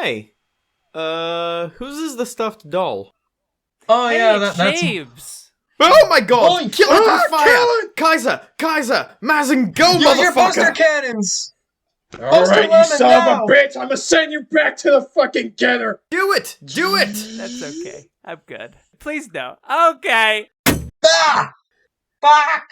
hey. Whose is the stuffed doll? Oh yeah, it's that's Shaybs. Oh my god! Boy, Kill it with fire! kill it! Kaiser! Mazen, go, Use your buster motherfucker! cannons! Alright, you lemon son now! of a bitch! I'ma send you back to the fucking getter! Do it! That's okay. I'm good. Please no. Okay. Ah! Fuck!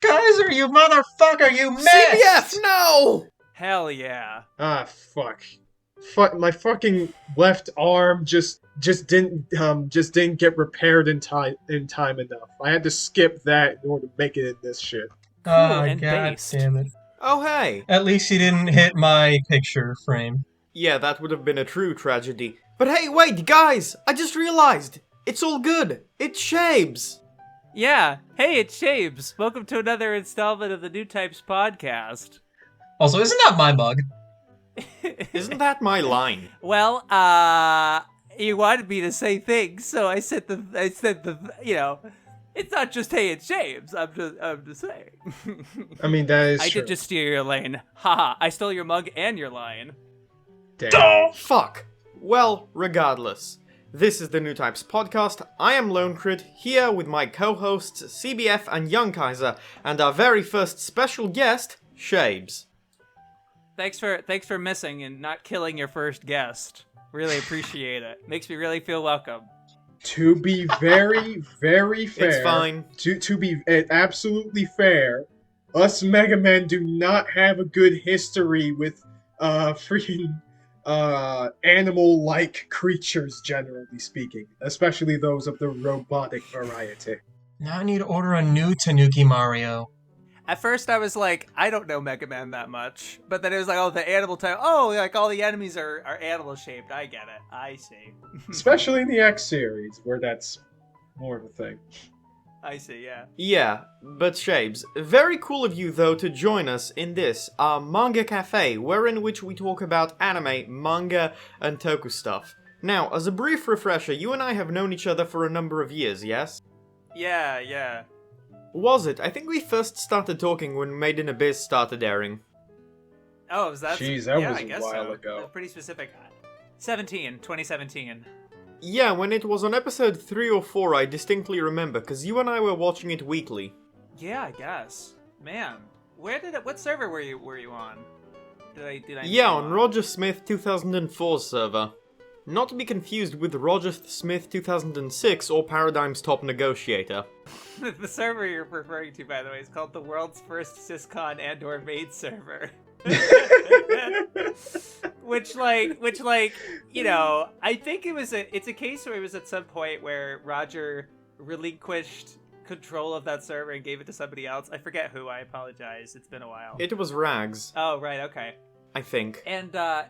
Kaiser, you motherfucker, you missed! CBF, no! Hell yeah. Ah, fuck. My fucking left arm just didn't get repaired in time enough. I had to skip that in order to make it in this shit. Cool and God based. damn it. Oh, hey. At least you didn't hit my picture frame. Yeah, that would have been a true tragedy. But hey, wait, guys! I just realized! It's all good! It's Shaybs! Yeah. Hey, it's Shaybs. Welcome to another installment of the Newtypes podcast. Also, isn't that my mug? Isn't that my line? Well, you wanted me to say things, so I said you know, it's not just hey, it's Shaybs. I'm just saying. I mean, that is I true. did just steal your lane. Haha, I stole your mug and your line. Damn. Fuck. Well, regardless. This is the Newtypes podcast. I am Lone Crit, here with my co-hosts CBF and Young Kaiser, and our very first special guest, Shaybs. Thanks for missing and not killing your first guest. Really appreciate it. Makes me really feel welcome. To be very, very fair, It's fine. To be absolutely fair, us Mega Men do not have a good history with freaking animal-like creatures, generally speaking, especially those of the robotic variety. Now I need to order a new Tanuki Mario. At first I was like, I don't know Mega Man that much. But then it was like, oh, the animal type. Oh, like all the enemies are animal shaped. I get it. I see. Especially in the X series, where that's more of a thing. I see, yeah. Yeah, but Shaybs, very cool of you though to join us in this, our manga cafe, wherein which we talk about anime, manga, and toku stuff. Now, as a brief refresher, you and I have known each other for a number of years, yes? Yeah. Was it? I think we first started talking when Made in Abyss started airing. Oh, was that? Jeez, that was I a guess while so. ago. That's pretty specific. 2017. Yeah, when it was on episode 3 or 4, I distinctly remember, because you and I were watching it weekly. Yeah, I guess. Man, what server were you on? Did I? Yeah, on Roger Smith 2004 server. Not to be confused with Roger Smith 2006 or Paradigm's Top Negotiator. The server you're referring to, by the way, is called the world's first syscon and/or maid server. which, you know, I think it's a case where it was at some point where Roger relinquished control of that server and gave it to somebody else. I forget who. I apologize. It's been a while. It was Rags, Oh, right. Okay. I think. And I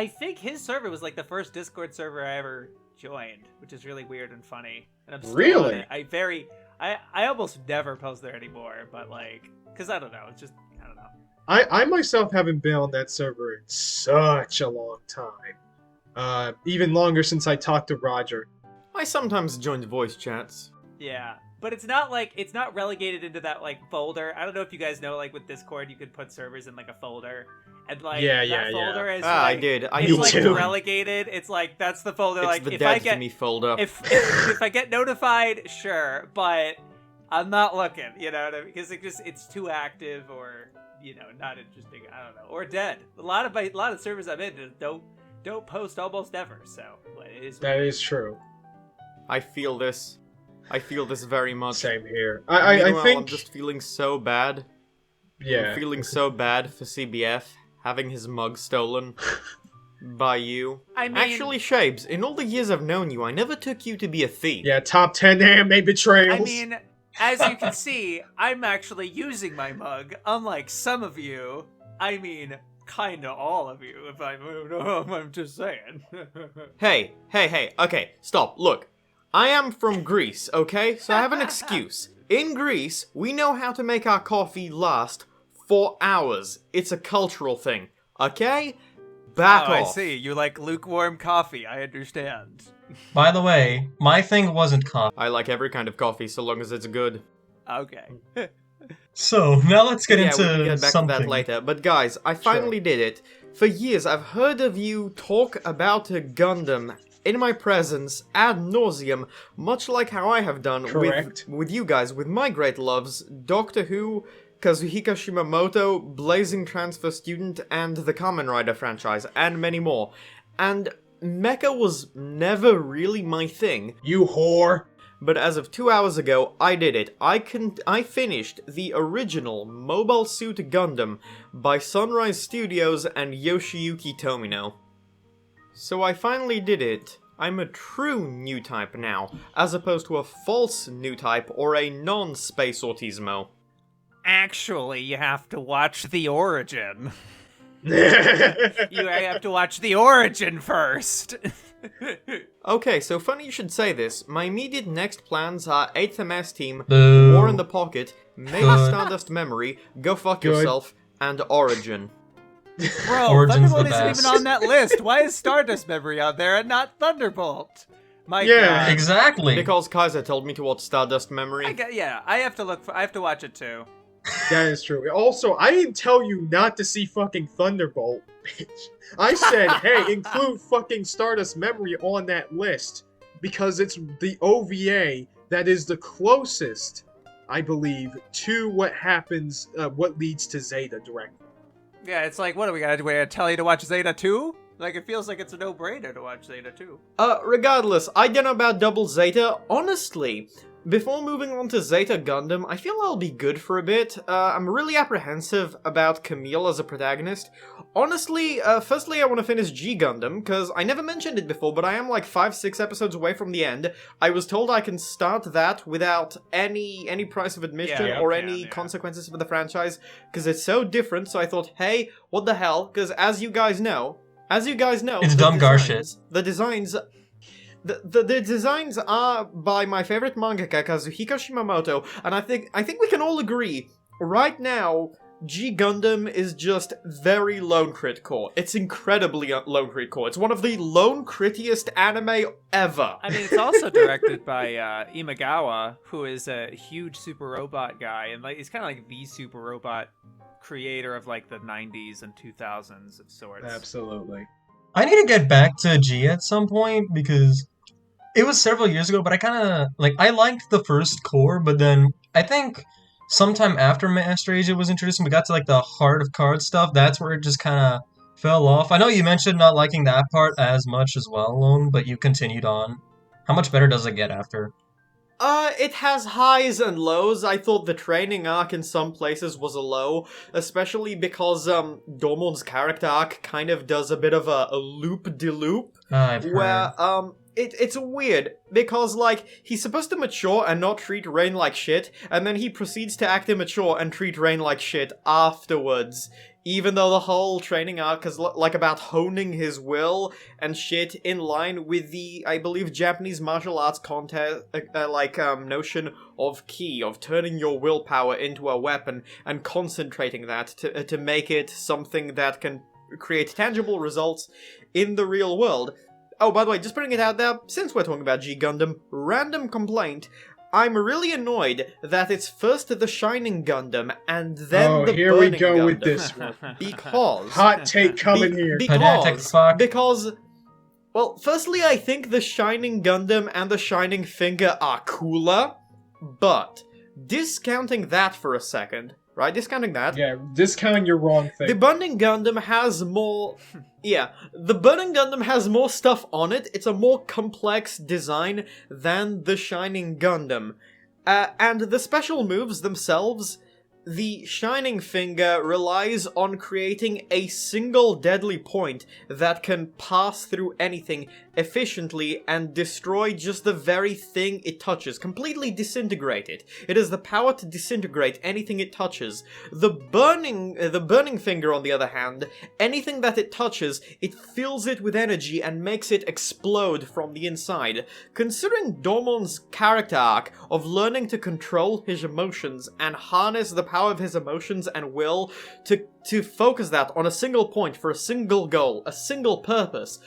think his server was like the first Discord server I ever joined, which is really weird and funny. And I'm still Really? on it. I almost never post there anymore, but like, cause I don't know, it's just, I don't know. I myself haven't been on that server in such a long time. Even longer since I talked to Roger. I sometimes joined voice chats. Yeah, but it's not relegated into that like folder. I don't know if you guys know, like with Discord, you could put servers in like a folder. And like that folder is I did. I it's knew like too. relegated. It's like that's the folder. It's like the if dead I get to me folder. if I get notified, sure, but I'm not looking. You know what I mean? Because it's too active or not interesting. I don't know, or dead. A lot of servers I'm in don't post almost ever. So That is true. I feel this. I feel this very much. Same here. I think I'm just feeling so bad. Yeah. I'm feeling so bad for CBF having his mug stolen by you. I mean, Actually, Shaybs, in all the years I've known you, I never took you to be a thief. Yeah, top 10 anime betrayals. I mean, as you can see, I'm actually using my mug, unlike some of you. I mean, kinda all of you, if I'm just saying. Hey, okay, stop, look. I am from Greece, okay? So I have an excuse. In Greece, we know how to make our coffee last for hours. It's a cultural thing, okay? Back off. I see. You like lukewarm coffee, I understand. By the way, my thing wasn't coffee. I like every kind of coffee so long as it's good. Okay. So, now let's get Yeah, into we can get back something. to that later. But guys, I finally did it. For years, I've heard of you talk about a Gundam in my presence ad nauseum, much like how I have done with you guys, with my great loves, Doctor Who, Kazuhiko Shimamoto, Blazing Transfer Student, and the Kamen Rider franchise, and many more. And mecha was never really my thing. You whore. But as of 2 hours ago, I did it. I finished the original Mobile Suit Gundam by Sunrise Studios and Yoshiyuki Tomino. So I finally did it. I'm a true Newtype now, as opposed to a false Newtype or a non-space autismo. Actually, you have to watch the origin. You have to watch the origin first. Okay, so funny you should say this. My immediate next plans are 8th MS Team, Boo. War in the Pocket, Maybe Good. Stardust Memory, Go Fuck Good. Yourself, and Origin. Bro, Origin's Thunderbolt the isn't best. even on that list. Why is Stardust Memory on there and not Thunderbolt? My Yeah. God. Exactly. Because Kaiser told me to watch Stardust Memory. I have to watch it too. That is true. Also, I didn't tell you not to see fucking Thunderbolt, bitch. I said, hey, include fucking Stardust Memory on that list. Because it's the OVA that is the closest, I believe, to what happens, what leads to Zeta directly. Yeah, it's like, what are we gonna do? We gotta tell you to watch Zeta 2? Like, it feels like it's a no-brainer to watch Zeta 2. Regardless, I don't know about Double Zeta. Honestly, before moving on to Zeta Gundam, I feel I'll be good for a bit. I'm really apprehensive about Camille as a protagonist. Honestly, firstly I want to finish G Gundam, because I never mentioned it before, but I am like 5-6 episodes away from the end. I was told I can start that without any price of admission Yeah, or you any can. consequences for the franchise, because it's so different, so I thought, hey, what the hell, because as you guys know, It's the dumb gar shit. The designs are by my favorite mangaka, Kazuhiko Shimamoto, and I think we can all agree, right now, G Gundam is just very lone crit core. It's incredibly lone crit core. It's one of the lone crittiest anime ever. I mean, it's also directed by Imagawa, who is a huge super robot guy, and like he's kind of like the super robot creator of like the 90s and 2000s of sorts. Absolutely. I need to get back to G at some point because it was several years ago, but I kind of like I liked the first core, but then I think sometime after Master Asia was introduced and we got to like the Heart of Cards stuff, that's where it just kind of fell off. I know you mentioned not liking that part as much as well, Lone, but you continued on. How much better does it get after? It has highs and lows. I thought the training arc in some places was a low, especially because, Dormon's character arc kind of does a bit of a loop-de-loop, I've heard. where, it's weird, because, like, he's supposed to mature and not treat Rain like shit, and then he proceeds to act immature and treat Rain like shit afterwards. Even though the whole training arc is, like, about honing his will and shit in line with the, I believe, Japanese martial arts contest, notion of ki, of turning your willpower into a weapon and concentrating that to make it something that can create tangible results in the real world. Oh, by the way, just putting it out there, since we're talking about G Gundam, random complaint, I'm really annoyed that it's first the Shining Gundam and then the here we Burning go Gundam. with this one. Because... Hot take coming here. Pedantic fuck. Because... Well, firstly, I think the Shining Gundam and the Shining Finger are cooler, but discounting that for a second, right? Discounting that. Yeah, discounting your wrong thing. The Burning Gundam has more... Yeah, the Burning Gundam has more stuff on it. It's a more complex design than the Shining Gundam. And the special moves themselves... The Shining Finger relies on creating a single deadly point that can pass through anything efficiently and destroy just the very thing it touches, completely disintegrate it. It has the power to disintegrate anything it touches. The Burning Finger, on the other hand, anything that it touches, it fills it with energy and makes it explode from the inside. Considering Dormon's character arc of learning to control his emotions and harness the power of his emotions and will to focus that on a single point for a single goal, a single purpose,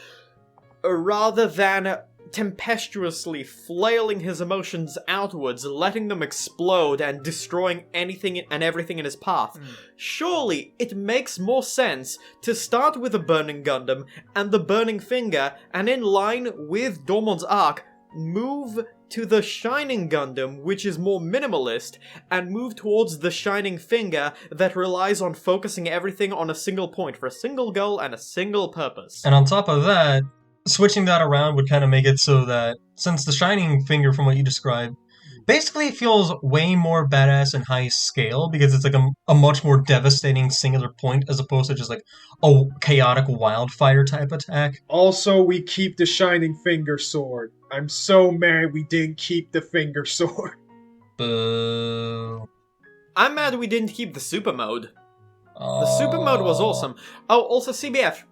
rather than tempestuously flailing his emotions outwards, letting them explode and destroying anything and everything in his path. Surely it makes more sense to start with the Burning Gundam and the Burning Finger, and in line with Dormon's arc, move to the Shining Gundam, which is more minimalist, and move towards the Shining Finger that relies on focusing everything on a single point for a single goal and a single purpose. And on top of that, switching that around would kind of make it so that, since the Shining Finger, from what you described, basically feels way more badass and high scale, because it's like a much more devastating singular point as opposed to just like a chaotic wildfire type attack. Also, we keep the Shining Finger sword. I'm so mad we didn't keep the Finger sword. Boo. I'm mad we didn't keep the super mode. The super mode was awesome. Oh, also CBF.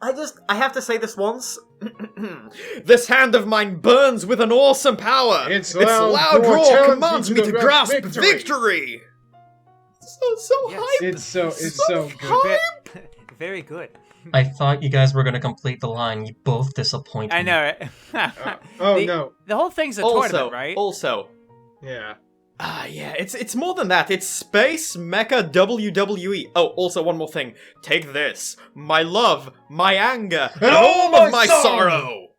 I have to say this once. This hand of mine burns with an awesome power. Its loud roar roar tells commands you me to to grasp grasp victory. So Yes. hype. It's so good. Very good. I thought you guys were going to complete the line. You both disappoint me. I know it. Oh the, no. The whole thing's a Also, tournament, right? also, Yeah. yeah, it's more than that. It's Space Mecha WWE. Oh, also one more thing. Take this. My love, my anger, and all of my sorrow.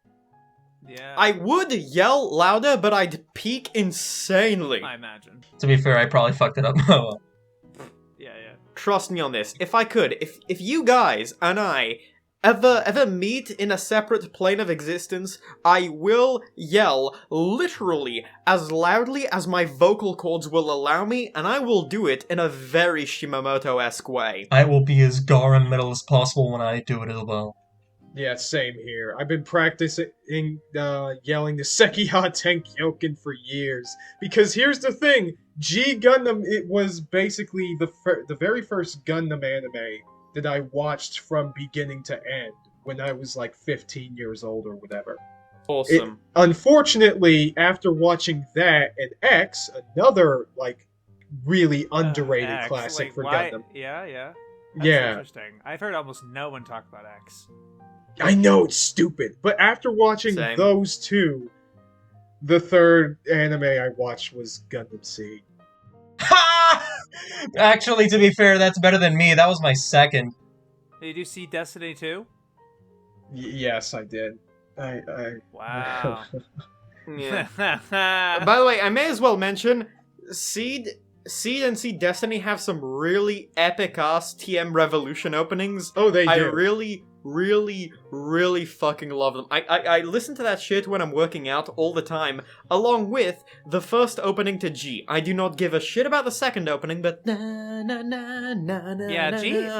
Yeah. I would yell louder, but I'd peak insanely. I imagine. To be fair, I probably fucked it up. Yeah. Trust me on this. If I could, if you guys and I ever meet in a separate plane of existence, I will yell literally as loudly as my vocal cords will allow me, and I will do it in a very Shimamoto-esque way. I will be as Garam metal as possible when I do it as well. Yeah, same here. I've been practicing yelling the Sekiha Tenkyoken for years. Because here's the thing, G Gundam, it was basically the very first Gundam anime that I watched from beginning to end when I was like 15 years old or whatever. Awesome. Unfortunately, after watching that and X, another like really underrated X. classic Wait, for why? Gundam. Yeah. That's Yeah. interesting. I've heard almost no one talk about X. I know it's stupid, but after watching Same. those two, the third anime I watched was Gundam Seed. Ha! Actually, to be fair, that's better than me. That was my second. Did you see Destiny 2? Yes, I did. I Wow. Yeah. By the way, I may as well mention, Seed and Seed Destiny have some really epic-ass TM Revolution openings. Oh, they do. I really fucking love them. I listen to that shit when I'm working out all the time, along with the first opening to G. I do not give a shit about the second opening, but Yeah,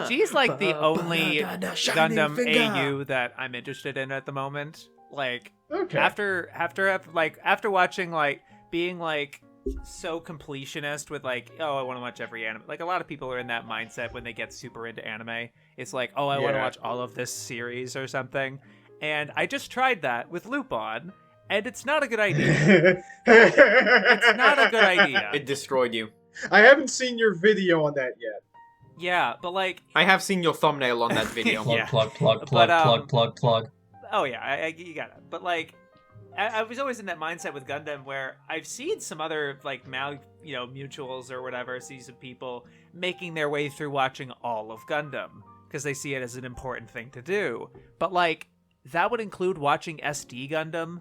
G's like the only Gundam AU that I'm interested in at the moment. Like, Okay. after watching, like, being like so completionist with like, oh, I want to watch every anime. Like, a lot of people are in that mindset when they get super into anime. It's like, oh, I want to Yeah. watch all of this series or something. And I just tried that with Lupin, and it's not a good idea. It's not a good idea. It destroyed you. I haven't seen your video on that yet. Yeah, but like, I have seen your thumbnail on that video. Plug, Yeah. plug, plug, But, plug, plug, plug. oh yeah, you got it. But like, I was always in that mindset with Gundam where I've seen some other like mutuals or whatever, see some people making their way through watching all of Gundam because they see it as an important thing to do. But like, that would include watching SD Gundam,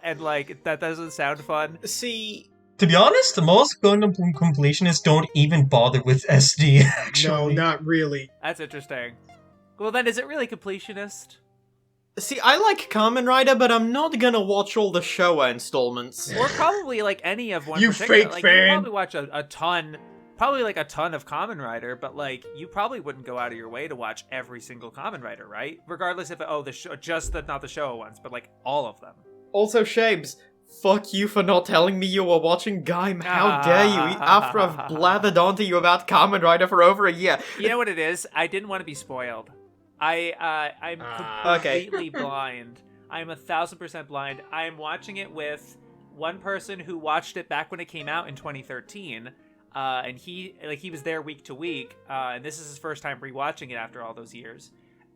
and like that doesn't sound fun. See, To be honest, most Gundam completionists don't even bother with SD, No, actually. not really. That's interesting. Well, then, is it really completionist? I like Kamen Rider, but I'm not gonna watch all the Showa installments. Or probably like any of one You particular. fake Like, fan. you probably watch a ton, probably like a ton of Kamen Rider, but like you probably wouldn't go out of your way to watch every single Kamen Rider, right? Regardless if not the Showa ones, but like all of them. Also, Shaybs, fuck you for not telling me you were watching Gaim. How dare you? After I've blathered onto you about Kamen Rider for over a year. You know what it is? I didn't want to be spoiled. I'm Okay. completely blind. I'm 1,000% blind. I'm watching it with one person who watched it back when it came out in 2013, and he was there week to week, and this is his first time rewatching it after all those years.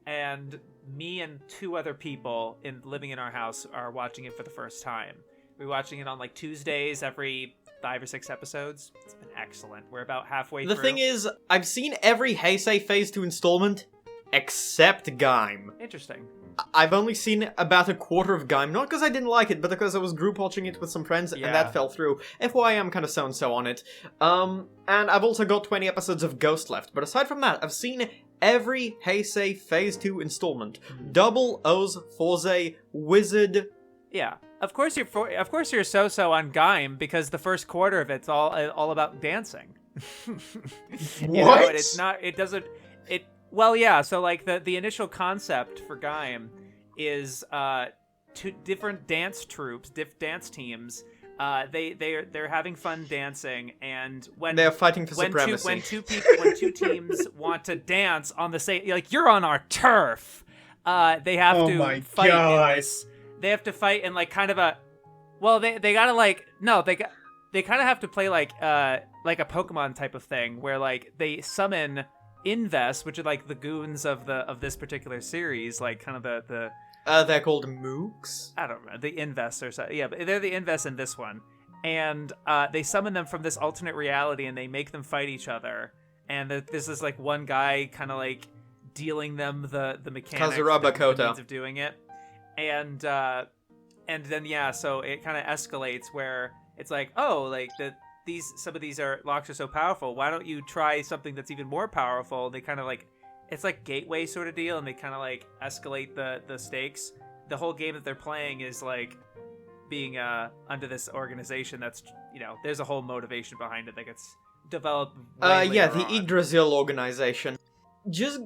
and me and 2 other people living in our house are watching it for the first time. We're watching it on like Tuesdays every 5 or 6 episodes. It's been excellent. We're about halfway through. The thing is, I've seen every Heisei Phase 2 installment except Gaim. Interesting. I've only seen about a quarter of Gaim, not because I didn't like it, but because I was group watching it with some friends, and that fell through. FYI, I'm kind of so-and-so on it. And I've also got 20 episodes of Ghost left, but aside from that, I've seen every Heisei Phase 2 installment. Double O's Forze Wizard. Yeah. Of course you're so-so on Gaim, because the first quarter of it's all about dancing. Well, yeah, so like the initial concept for Gaim is 2 different dance troupes, dance teams. They're having fun dancing, and when they're fighting for supremacy. When two teams want to dance on the same, like, you're on our turf, they have to fight in this. They have to fight in like kind of a, well, they gotta like, no, they kind of have to play like a Pokemon type of thing, where like they summon Inves, which are like the goons of this particular series, like kind of the they're called Mooks? I don't know, the Inves or something. Yeah, but they're the Inves in this one. And they summon them from this alternate reality, and they make them fight each other. And this is like one guy kind of like dealing them the mechanics, the means of doing it. And then so it kind of escalates where it's like, oh, like some of these locks are so powerful. Why don't you try something that's even more powerful? They kind of like, it's like gateway sort of deal, and they kind of like escalate the stakes. The whole game that they're playing is like being under this organization that's, there's a whole motivation behind it that gets developed. The Yggdrasil organization. Just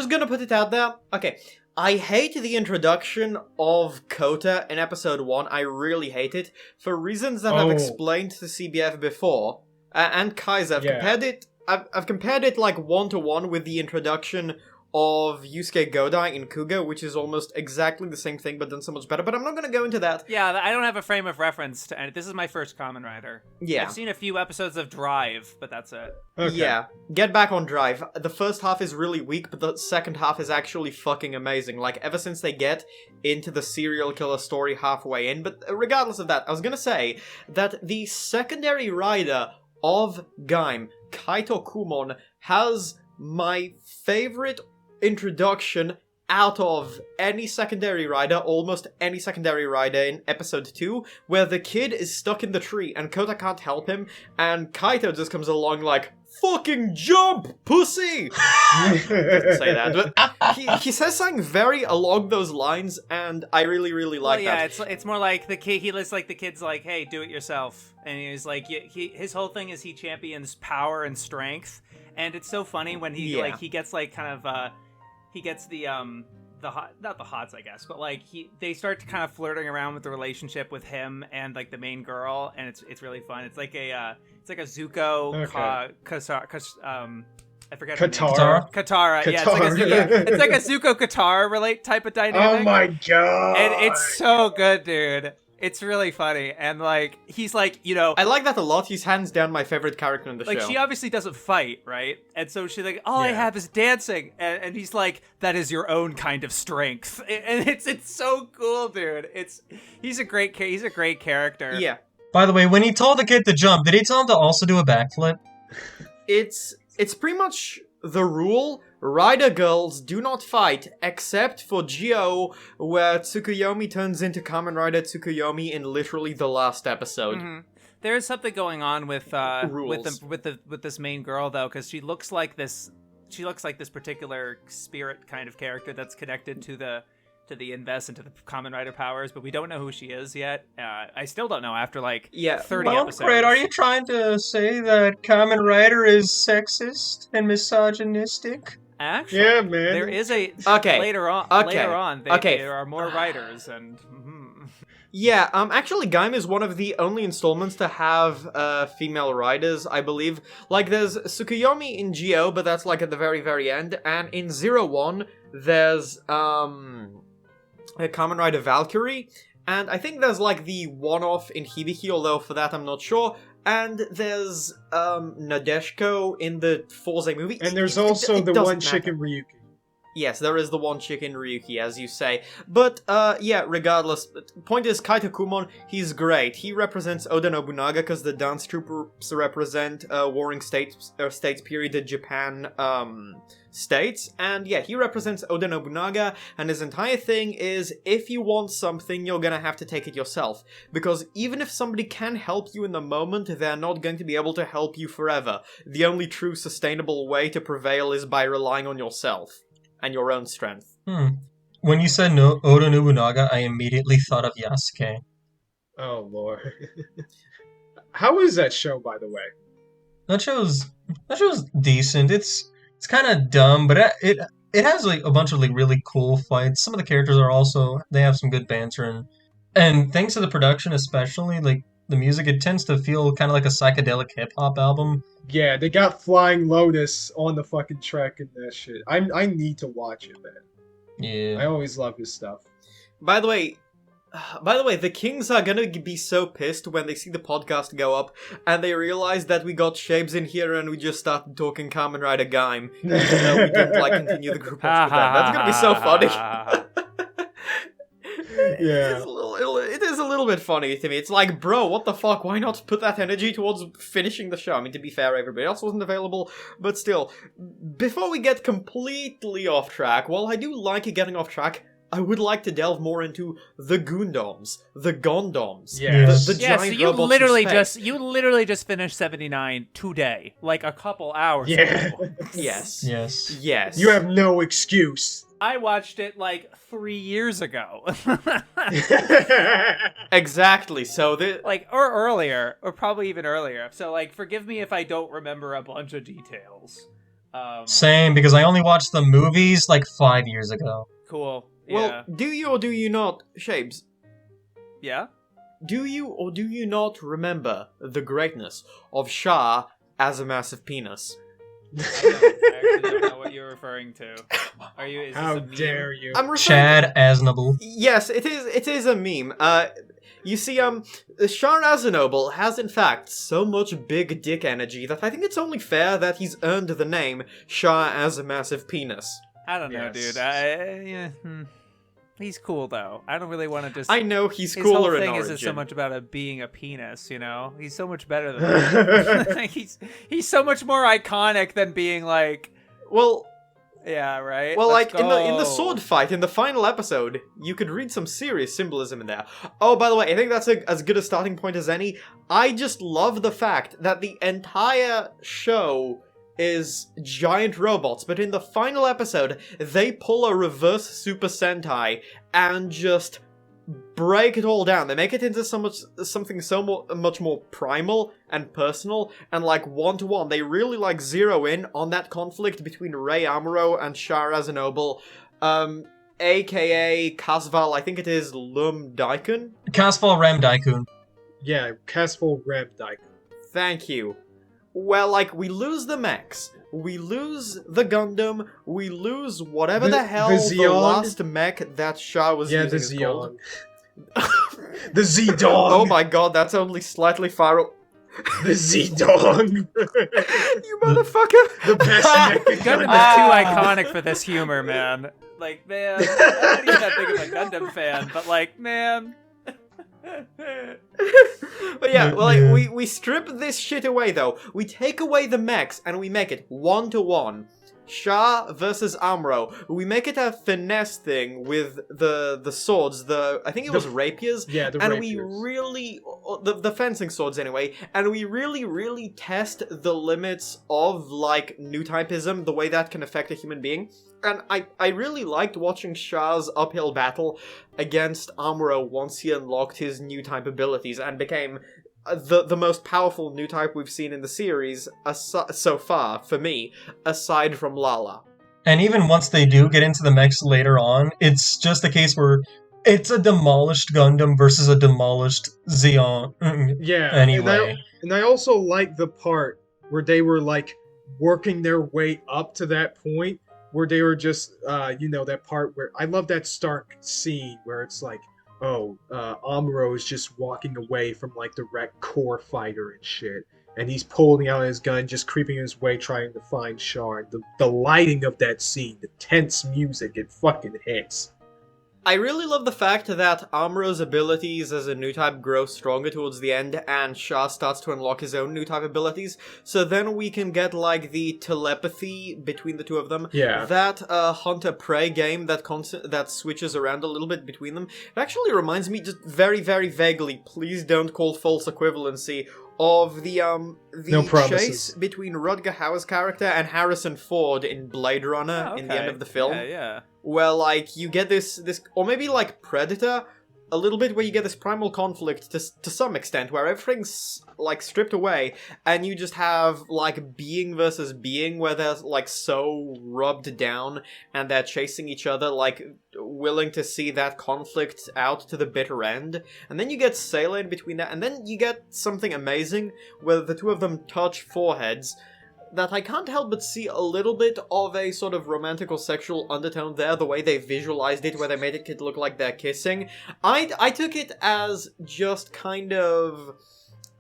gonna put it out there. Okay. I hate the introduction of Kota in episode 1. I really hate it. For reasons that I've explained to CBF before. And Kaiser. I've compared it like 1-to-1 with the introduction of Yusuke Godai in Kuga, which is almost exactly the same thing, but done so much better. But I'm not gonna go into that. Yeah, I don't have a frame of reference to it. This is my first Kamen Rider. Yeah. I've seen a few episodes of Drive, but that's it. Okay. Yeah, get back on Drive. The first half is really weak, but the second half is actually fucking amazing. Like, ever since they get into the serial killer story halfway in. But regardless of that, I was gonna say that the secondary rider of Gaim, Kaito Kumon, has my favorite introduction out of any secondary rider, almost any secondary rider in episode 2, where the kid is stuck in the tree and Kota can't help him, and Kaito just comes along like, fucking jump, pussy! Doesn't say that, but he says something very along those lines, and I really, really like that. Yeah, it's more like the kid, the kid's like, hey, do it yourself. And he's like, his whole thing is he champions power and strength, and it's so funny when he gets like kind of, he gets the not the hots, I guess, but like they start to kind of flirting around with the relationship with him and like the main girl, and it's really fun. It's like a Zuko, I forget Katara. Katara, yeah, it's like a Zuko Katara type of dynamic. Oh my god! And it's so good, dude. It's really funny, and like he's like, I like that a lot. He's hands down my favorite character in the show. Like, she obviously doesn't fight, right? And so she's like, all I have is dancing, and he's like, that is your own kind of strength, and it's so cool, dude. He's a great character. Yeah. By the way, when he told the kid to jump, did he tell him to also do a backflip? It's pretty much the rule. Rider girls do not fight, except for Gyo, where Tsukuyomi turns into Kamen Rider Tsukuyomi in literally the last episode. Mm-hmm. There is something going on with this main girl, though, because she looks like this particular spirit kind of character that's connected to the Inves and to the Kamen Rider powers, but we don't know who she is yet. I still don't know after 30 episodes. Great. Are you trying to say that Kamen Rider is sexist and misogynistic? Actually, yeah, man. There is later on. There are more writers and. Mm-hmm. Yeah, actually, Gaim is one of the only installments to have female riders, I believe. Like, there's Tsukuyomi in Gyo, but that's like at the very, very end. And in 01, there's a Kamen Rider Valkyrie. And I think there's like the one-off in Hibiki, although for that I'm not sure. And there's Nadeshiko in the Forze movie. And there's also the one chick in Ryuki. Yes, there is the one chick in Ryuki, as you say. But, yeah, regardless, point is, Kaito Kumon, he's great. He represents Oda Nobunaga, because the dance troopers represent warring states period in Japan, states. And, yeah, he represents Oda Nobunaga, and his entire thing is, if you want something, you're gonna have to take it yourself. Because even if somebody can help you in the moment, they're not going to be able to help you forever. The only true sustainable way to prevail is by relying on yourself. And your own strength. When you said no Oda Nobunaga, I immediately thought of Yasuke. Oh lord. How is that show, by the way? That show's decent. It's kind of dumb, but it has like a bunch of like really cool fights. Some of the characters are also, they have some good banter, and thanks to the production, especially like the music, it tends to feel kind of like a psychedelic hip hop album. Yeah, they got Flying Lotus on the fucking track and that shit. I need to watch it, man. Yeah. I always love his stuff. By the way, the Kings are gonna be so pissed when they see the podcast go up and they realize that we got Shaybs in here and we just started talking Kamen Rider Gaim, even though we didn't like continue the group up with them. That's gonna be so funny. Yeah. It is a little bit funny to me. It's like, bro, what the fuck? Why not put that energy towards finishing the show? I mean, to be fair, everybody else wasn't available, but still. Before we get completely off track, while I do like getting off track, I would like to delve more into the Gundams, the Gundams, Yes. the Yeah, so giant you robots literally just finished 79 today, like a couple hours Yeah. ago. Yes. Yes. Yes. You have no excuse. I watched it like 3 years ago. Exactly, so Like, or earlier, or probably even earlier. So, like, forgive me if I don't remember a bunch of details. Same, because I only watched the movies like 5 years ago. Cool. Yeah. Well, do you or do you not, Shaybs, Yeah? do you or do you not remember the greatness of Shah as a massive penis? I actually don't know what you're referring to. Are you? Is this How a meme? dare you? I'm referring Chad Aznable. Yes, it is a meme. You see, Shah Aznable has in fact so much big dick energy that I think it's only fair that he's earned the name Shah as a massive penis. I don't know, Yes. dude. He's cool though. I don't really want to just. I know he's His cooler whole in thing Origin. isn't so much about being a penis, you know. He's so much better than that. he's so much more iconic than being like, Well, yeah, right. well, Let's like in the go. sword fight in the final episode, you could read some serious symbolism in there. Oh, by the way, I think that's as good a starting point as any. I just love the fact that the entire show is giant robots, but in the final episode, they pull a reverse Super Sentai and just break it all down. They make it into something so much more primal and personal, and like one-to-one. They really like zero in on that conflict between Rei Amuro and Shah Aznable, aka Kasval, I think it is Lum Daikun? Casval Ram Daikun. Yeah, Castful Ram Daikun. Thank you. Well, like, we lose the mechs, we lose the Gundam, we lose whatever the hell the Zeon? last mech that Shah was Yeah, using the is called. Zeon. The Z-Dog! Oh my god, that's only slightly far... The Z-Dog! You motherfucker! The best mech in Gundam Gundam. is too iconic for this humor, man. Like, man, I'm not even that big of a Gundam fan, but like, man. But yeah, well, like, Yeah. we strip this shit away, though. We take away the mechs, and we make it one-to-one. Shah versus Amuro. We make it a finesse thing with the swords, I think it was rapiers. Yeah, the And rapiers. we really, the fencing swords anyway, and we really test the limits of, like, Newtypism, the way that can affect a human being. And I really liked watching Shah's uphill battle against Amuro once he unlocked his new type abilities and became the most powerful new type we've seen in the series so far, for me, aside from Lala. And even once they do get into the mechs later on, it's just a case where it's a demolished Gundam versus a demolished Zeon. Yeah. Anyway. And I also like the part where they were, like, working their way up to that point, where they were just, that part where... I love that Stark scene where it's like, Amuro is just walking away from, like, the wrecked core fighter and shit. and he's pulling out his gun, just creeping his way, trying to find Shard. The lighting of that scene, the tense music, it fucking hits. I really love the fact that Amuro's abilities as a new type grow stronger towards the end, and Shah starts to unlock his own new type abilities, so then we can get, like, the telepathy between the two of them. Yeah. That Hunter-Prey game that switches around a little bit between them, it actually reminds me, just very, very vaguely, please don't call false equivalency, of the No promises. chase between Rutger Hauer's character and Harrison Ford in Blade Runner in the end of the film. Yeah. Where, like, you get this, or maybe like Predator, a little bit where you get this primal conflict to some extent, where everything's, like, stripped away, and you just have, like, being versus being, where they're, like, so rubbed down, and they're chasing each other, like, willing to see that conflict out to the bitter end. And then you get Sailor in between that, and then you get something amazing, where the two of them touch foreheads, that I can't help but see a little bit of a sort of romantic or sexual undertone there, the way they visualized it, where they made it look like they're kissing. I took it as just kind of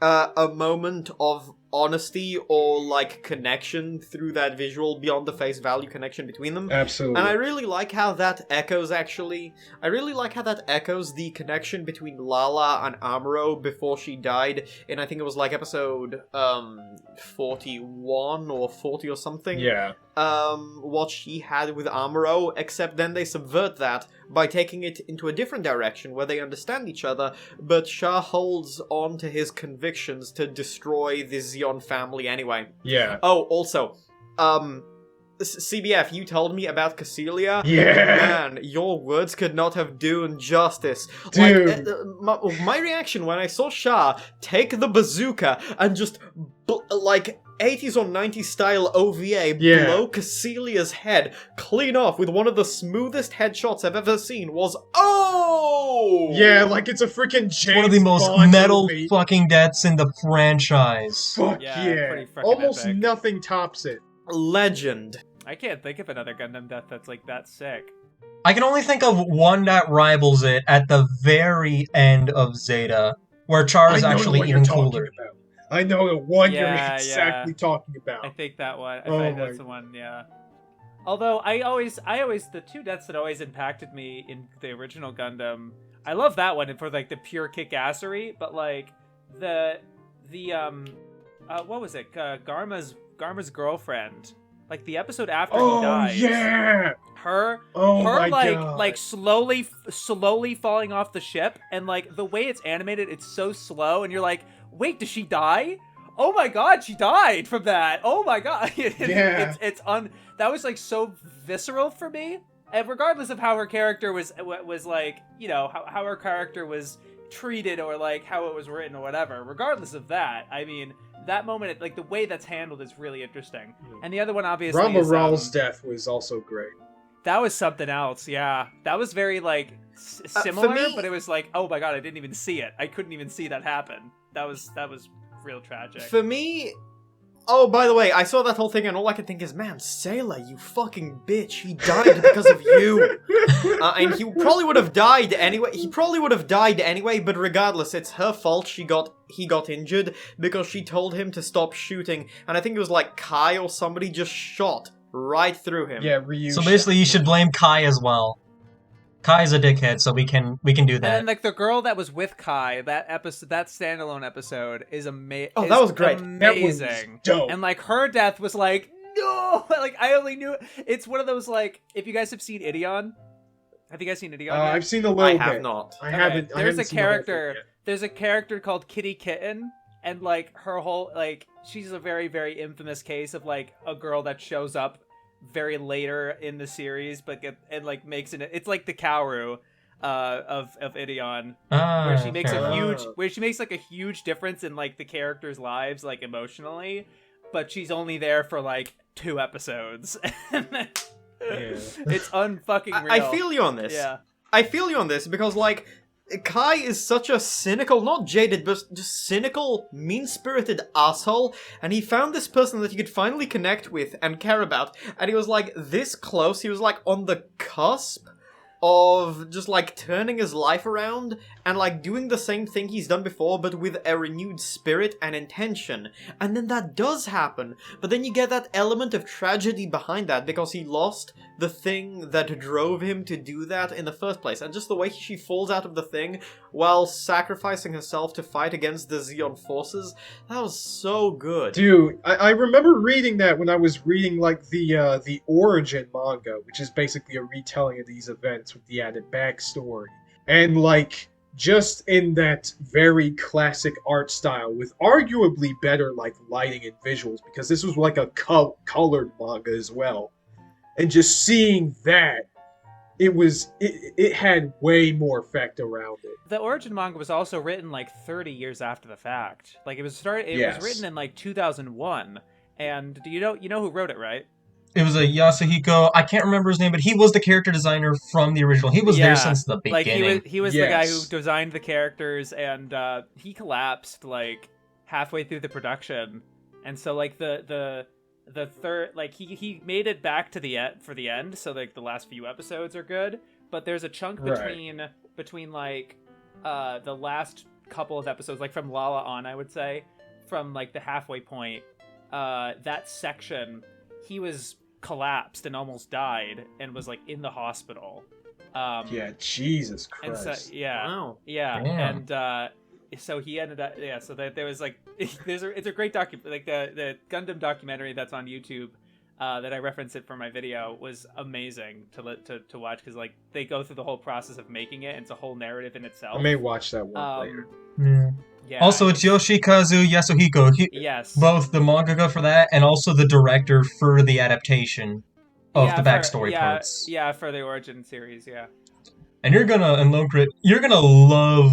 a moment of honesty or, like, connection through that visual beyond the face value connection between them. Absolutely. And I really like how that echoes, actually. I really like how that echoes the connection between Lala and Amuro before she died in, I think it was, like, episode 41 or 40 or something. Yeah. What she had with Amuro, except then they subvert that by taking it into a different direction where they understand each other, but Shah holds on to his convictions to destroy the Zeon family anyway. Yeah. Oh, also, CBF, you told me about Cassilia. Yeah. Man, your words could not have done justice. Dude. Like, my reaction when I saw Shah take the bazooka and just, like, 80s or 90s style OVA blow Cassilia's head clean off with one of the smoothest headshots I've ever seen was, oh! Yeah, like it's a freaking James One of the most Bond metal movie. fucking deaths in the franchise. Fuck Yeah, yeah. pretty frickin' Almost epic. nothing tops it. Legend. I can't think of another Gundam death that's, like, that sick. I can only think of one that rivals it at the very end of Zeta, where Char is I know the actually one you're even talking cooler. about. I know the one you're Yeah, exactly talking I about. think that one. I Oh think my- that's the one, yeah. Although, I always, the two deaths that always impacted me in the original Gundam, I love that one for, like, the pure kick-assery, but, like, what was it? Garma's girlfriend. Like, the episode after he dies. Yeah! Her, My like, God. like slowly falling off the ship, and, like, the way it's animated, it's so slow, and you're like, wait, does she die? Oh my god, she died from that. Oh my god. Yeah. That was, like, so visceral for me. And regardless of how her character was like, you know, how her character was treated or, like, how it was written or whatever, regardless of that, I mean, that moment, like, the way that's handled is really interesting. And the other one, obviously, Rama is, Rawl's death was also great. that was something else, yeah. That was very, like, similar, me- but it was like, oh my god, I didn't even see it. I couldn't even see that happen. That was real tragic. For me... Oh, by the way, I saw that whole thing and all I could think is, man, Sailor, you fucking bitch, he died because of you. And he probably would have died anyway. But regardless, it's her fault he got injured because she told him to stop shooting. And I think it was like Kai or somebody just shot right through him. Yeah, Ryu. So basically, you should blame Kai as well. Kai's a dickhead, so we can do and that. then, like, the girl that was with Kai, that standalone episode is amazing. Oh, that was great. That was Amazing. dope. And, like, her death was like, no! Like, I only knew... It's one of those, like, if you guys have seen Idion... Have you guys seen Idion yet? I've seen a little I bit. have not. I Okay, haven't. I There's haven't a seen the whole thing character. yet. There's a character called Kitty Kitten, and, like, her whole, like, she's a very, very infamous case of, like, a girl that shows up very later in the series, but makes it. It's like the Kaoru of Idion, where she makes fair a enough. huge, like, a huge difference in, like, the characters' lives, like, emotionally, but she's only there for, like, 2 episods. It's unfucking real. I feel you on this. Yeah. I feel you on this because, like, Kai is such a cynical, not jaded, but just cynical, mean-spirited asshole, and he found this person that he could finally connect with and care about, and he was, like, this close, he was, like, on the cusp of just like turning his life around and like doing the same thing he's done before but with a renewed spirit and intention. And then that does happen, but then you get that element of tragedy behind that because he lost the thing that drove him to do that in the first place. And just the way she falls out of the thing while sacrificing herself to fight against the Zeon forces, that was so good. Dude, I remember reading that when I was reading like the Origin manga, which is basically a retelling of these events with the added backstory. And like just in that very classic art style with arguably better like lighting and visuals, because this was like a colored manga as well. And just seeing that, it had way more effect around it. The Origin manga was also written like 30 years after the fact. Like it was written in like 2001. And do you know who wrote it, right? It was a Yasuhiko. I can't remember his name, but he was the character designer from the original. He was there since the beginning. Like he was the guy who designed the characters, and he collapsed like halfway through the production. And so like the third, like he made it back to the end for the end, so like the last few episodes are good, but there's a chunk between like the last couple of episodes, like from Lala on, I would say, from like the halfway point, that section, he was collapsed and almost died and was like in the hospital. Yeah, Jesus Christ. And so, yeah, Wow. yeah, Damn. and so he ended up, yeah. So that there was like, it's a great like the Gundam documentary that's on YouTube, that I referenced it for my video, was amazing to watch, because like they go through the whole process of making it. And it's a whole narrative in itself. I may watch that one later. Yeah. Yeah. Also, it's Yoshikazu Yasuhiko. Yes. Both the mangaka for that and also the director for the adaptation of the backstory parts. Yeah, for the Origin series, yeah. And you're gonna love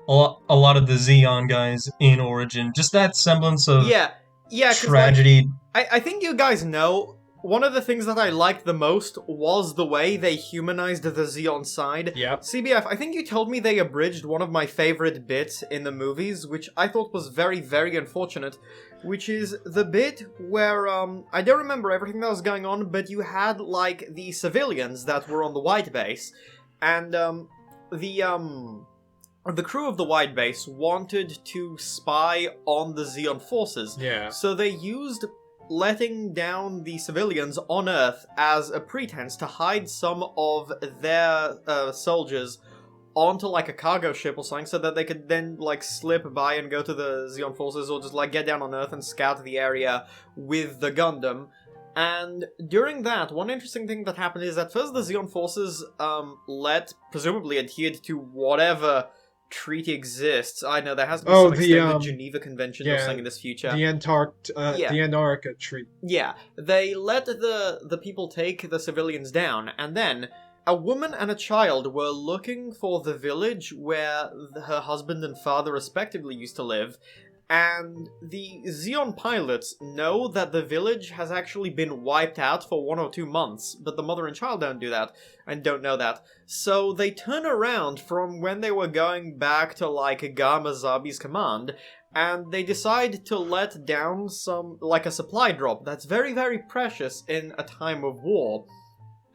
a lot of the Zeon guys in Origin. Just that semblance of Yeah, 'cause, tragedy. like, I think you guys know, one of the things that I liked the most was the way they humanized the Zeon side. Yep. CBF, I think you told me they abridged one of my favorite bits in the movies, which I thought was very, very unfortunate, which is the bit where, I don't remember everything that was going on, but you had, like, the civilians that were on the white base, and, the crew of the white base wanted to spy on the Zeon forces. Yeah. So they used letting down the civilians on Earth as a pretense to hide some of their soldiers onto like a cargo ship or something, so that they could then like slip by and go to the Zeon forces, or just like get down on Earth and scout the area with the Gundam. And during that, one interesting thing that happened is that first the Zeon forces presumably adhered to whatever treaty exists. I know there has to be some extent the Geneva Convention or something in this future. The Antarctica Treaty. Yeah, they let the people take the civilians down, and then a woman and a child were looking for the village where her husband and father respectively used to live, and the Zeon pilots know that the village has actually been wiped out for 1 or 2 months, but the mother and child don't do that, and don't know that. So they turn around from when they were going back to, like, Gamazabi's command, and they decide to let down a supply drop that's very, very precious in a time of war.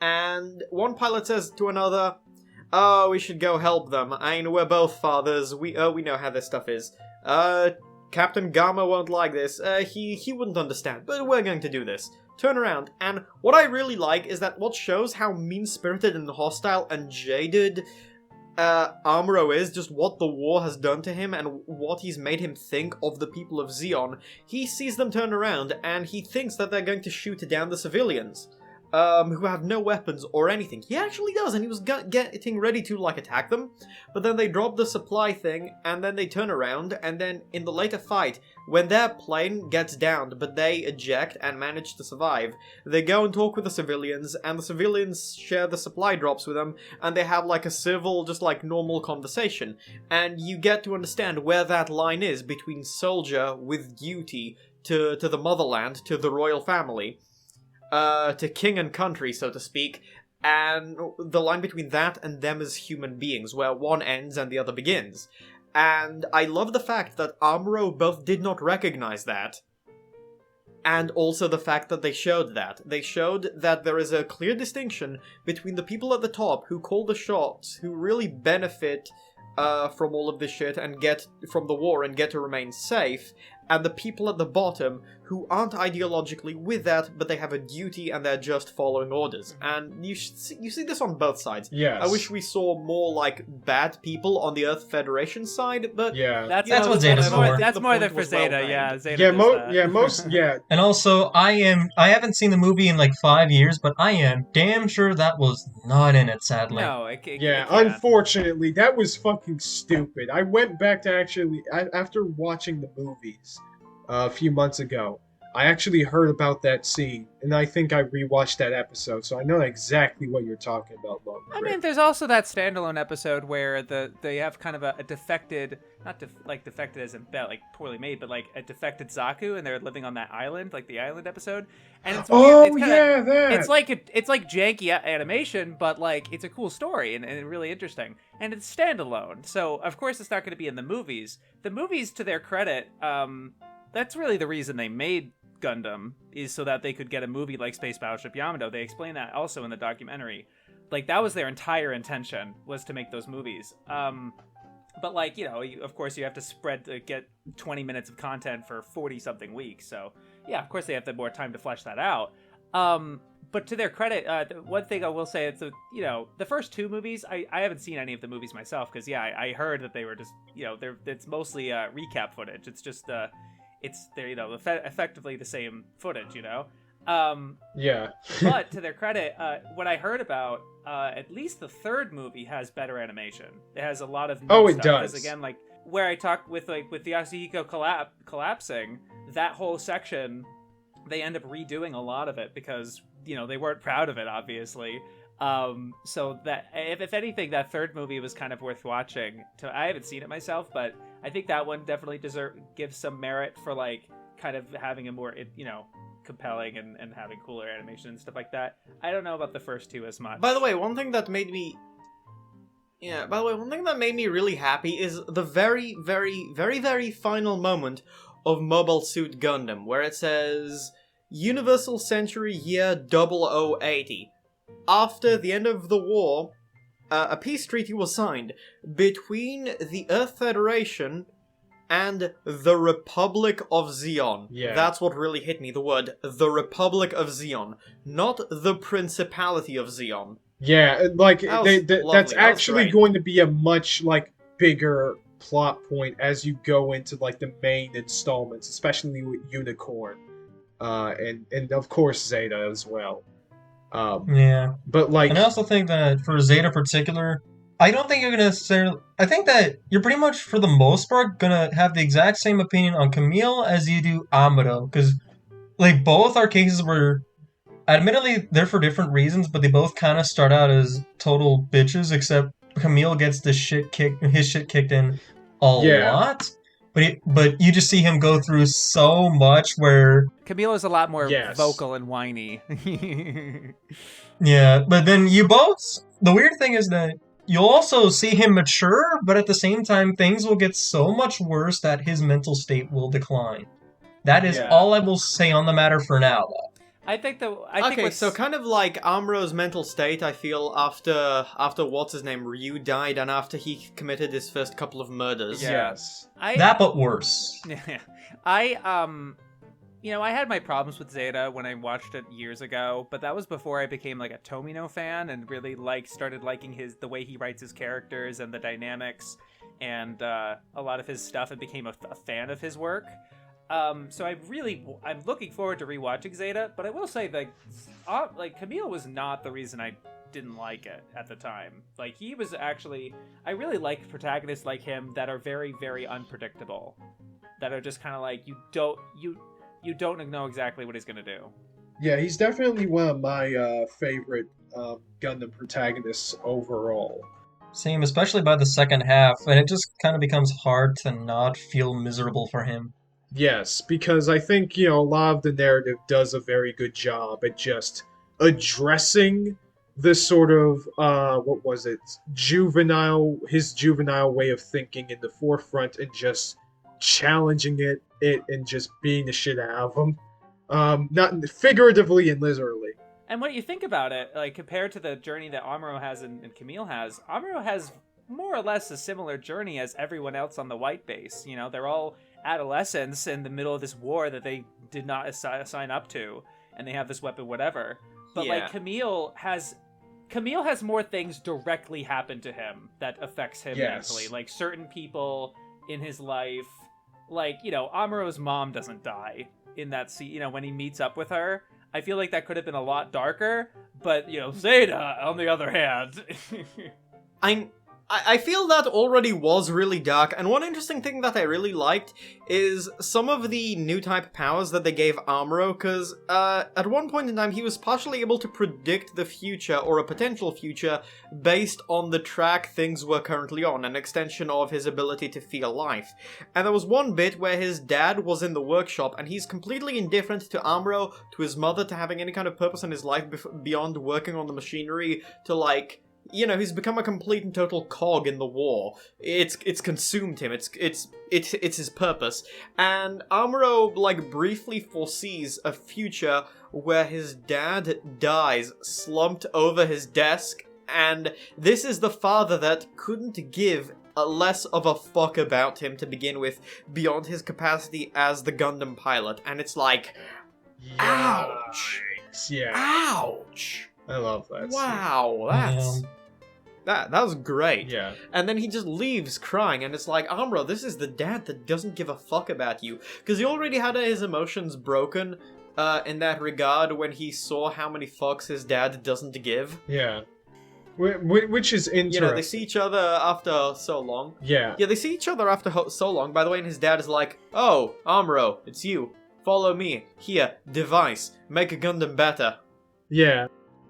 And one pilot says to another, "Oh, we should go help them. I mean, we're both fathers. We know how this stuff is. Captain Gamma won't like this. He wouldn't understand, but we're going to do this." Turn around, and what I really like is that what shows how mean-spirited and hostile and jaded Amuro is, just what the war has done to him and what he's made him think of the people of Zeon. He sees them turn around, and he thinks that they're going to shoot down the civilians, who have no weapons or anything. He actually does, and he was getting ready to, like, attack them, but then they drop the supply thing, and then they turn around, and then in the later fight, when their plane gets downed, but they eject and manage to survive, they go and talk with the civilians, and the civilians share the supply drops with them, and they have, like, a civil, just, like, normal conversation, and you get to understand where that line is between soldier with duty to the motherland, to the royal family, to king and country, so to speak, and the line between that and them as human beings, where one ends and the other begins. And I love the fact that Amuro both did not recognize that, And also the fact that they showed that. They showed that there is a clear distinction between the people at the top who call the shots, who really benefit from all of this shit and get from the war and get to remain safe, and the people at the bottom who aren't ideologically with that, but they have a duty and they're just following orders. And you see this on both sides. Yes. I wish we saw more, like, bad people on the Earth Federation side, but... Yeah. That's what Zeta's for. That's The more point than for was well Zeta. made. Yeah, Zeta. Yeah, does that. yeah. And also, I haven't seen the movie in like 5 years, but I am damn sure that was not in it, sadly. No, Yeah, it can't. unfortunately, that was fucking stupid. I went back to after watching the movies a few months ago, I actually heard about that scene, and I think I rewatched that episode, so I know exactly what you're talking about, Love. I mean, there's also that standalone episode where they have kind of a defected, defected as in like poorly made, but like a defected Zaku, and they're living on that island, like the island episode. And it's weird. It's kinda, that. It's like janky animation, but like it's a cool story and really interesting. And it's standalone, so of course it's not going to be in the movies. The movies, to their credit, that's really the reason they made Gundam, is so that they could get a movie like Space Battleship Yamato. They explain that also in the documentary. Like, that was their entire intention, was to make those movies. But like, of course you have to get 20 minutes of content for 40-something weeks. So yeah, of course they have more time to flesh that out. But to their credit, one thing I will say is, the first two movies, I haven't seen any of the movies myself, because I heard that they were just, it's mostly recap footage. It's just they're effectively the same footage, Yeah. But to their credit, what I heard about, at least the third movie has better animation. It has a lot of new it stuff, does. because again, like where I talked with the Yasuhiko collapsing, that whole section, they end up redoing a lot of it because they weren't proud of it, obviously. So that if anything, that third movie was kind of worth watching. I haven't seen it myself, but I think that one definitely gives some merit for like kind of having a more compelling and having cooler animation and stuff like that. I don't know about the first two as much. By the way, one thing that made me really happy is the very, very, very, very final moment of Mobile Suit Gundam, where it says Universal Century Year 0080. After the end of the war, a peace treaty was signed between the Earth Federation and the Republic of Zeon. Yeah. That's what really hit me, the word, the Republic of Zeon, not the Principality of Zeon. Yeah, like Lovely. that's That was actually great. going to be a much like bigger plot point as you go into like the main installments, especially with Unicorn, and of course Zeta as well. Yeah. But like, And I also think that for Zeta in particular, I don't think you're gonna necessarily. I think that you're pretty much, for the most part, gonna have the exact same opinion on Camille as you do Amado, because like both are cases where, admittedly, they're for different reasons, but they both kind of start out as total bitches. Except Camille gets his shit kicked in a lot, but you just see him go through so much where. Camilo's a lot more Yes. vocal and whiny. Yeah, but then the weird thing is that you'll also see him mature, but at the same time, things will get so much worse that his mental state will decline. That is Yeah. all I will say on the matter for now, though. I think So kind of like Amro's mental state, I feel, after what's-his-name, Ryu died, and after he committed his first couple of murders. yes. That, but worse. I had my problems with Zeta when I watched it years ago, but that was before I became like a Tomino fan and really started liking the way he writes his characters and the dynamics and a lot of his stuff, and became a fan of his work. So I'm looking forward to rewatching Zeta, but I will say like Camille was not the reason I didn't like it at the time. Like, he was actually, I really like protagonists like him that are very, very unpredictable, that are just kind of like, you don't know exactly what he's gonna do. Yeah, he's definitely one of my favorite Gundam protagonists overall. Same, especially by the second half, and it just kind of becomes hard to not feel miserable for him. Yes, because I think, a lot of the narrative does a very good job at just addressing this sort of, his juvenile way of thinking in the forefront, and just challenging it and just beating the shit out of him. Not figuratively and literally. And when you think about it, like compared to the journey that Amuro has and Camille has more or less a similar journey as everyone else on the white base. You know, they're all adolescents in the middle of this war that they did not sign up to, and they have this weapon, whatever. But like Camille has more things directly happen to him that affects him mentally. Like certain people in his life, like, you know, Amuro's mom doesn't die in that scene, you know, when he meets up with her. I feel like that could have been a lot darker, but, you know, Zeta, on the other hand. I feel that already was really dark, and one interesting thing that I really liked is some of the new type powers that they gave Amuro, because at one point in time he was partially able to predict the future, or a potential future, based on the track things were currently on, an extension of his ability to feel life. And there was one bit where his dad was in the workshop, and he's completely indifferent to Amuro, to his mother, to having any kind of purpose in his life beyond working on the machinery, to like... You know, he's become a complete and total cog in the war. It's consumed him. It's his purpose. And Amuro, like, briefly foresees a future where his dad dies, slumped over his desk, and this is the father that couldn't give less of a fuck about him to begin with, beyond his capacity as the Gundam pilot. And it's like, ouch! Yeah. Ouch! I love that. Wow, that was great. Yeah. And then he just leaves crying, and it's like, Amuro, this is the dad that doesn't give a fuck about you. Because he already had his emotions broken in that regard when he saw how many fucks his dad doesn't give. Yeah. Which is interesting. You know, they see each other after so long. Yeah. Yeah, they see each other after so long, by the way, and his dad is like, oh, Amuro, it's you. Follow me. Here, device. Make a Gundam better. Yeah.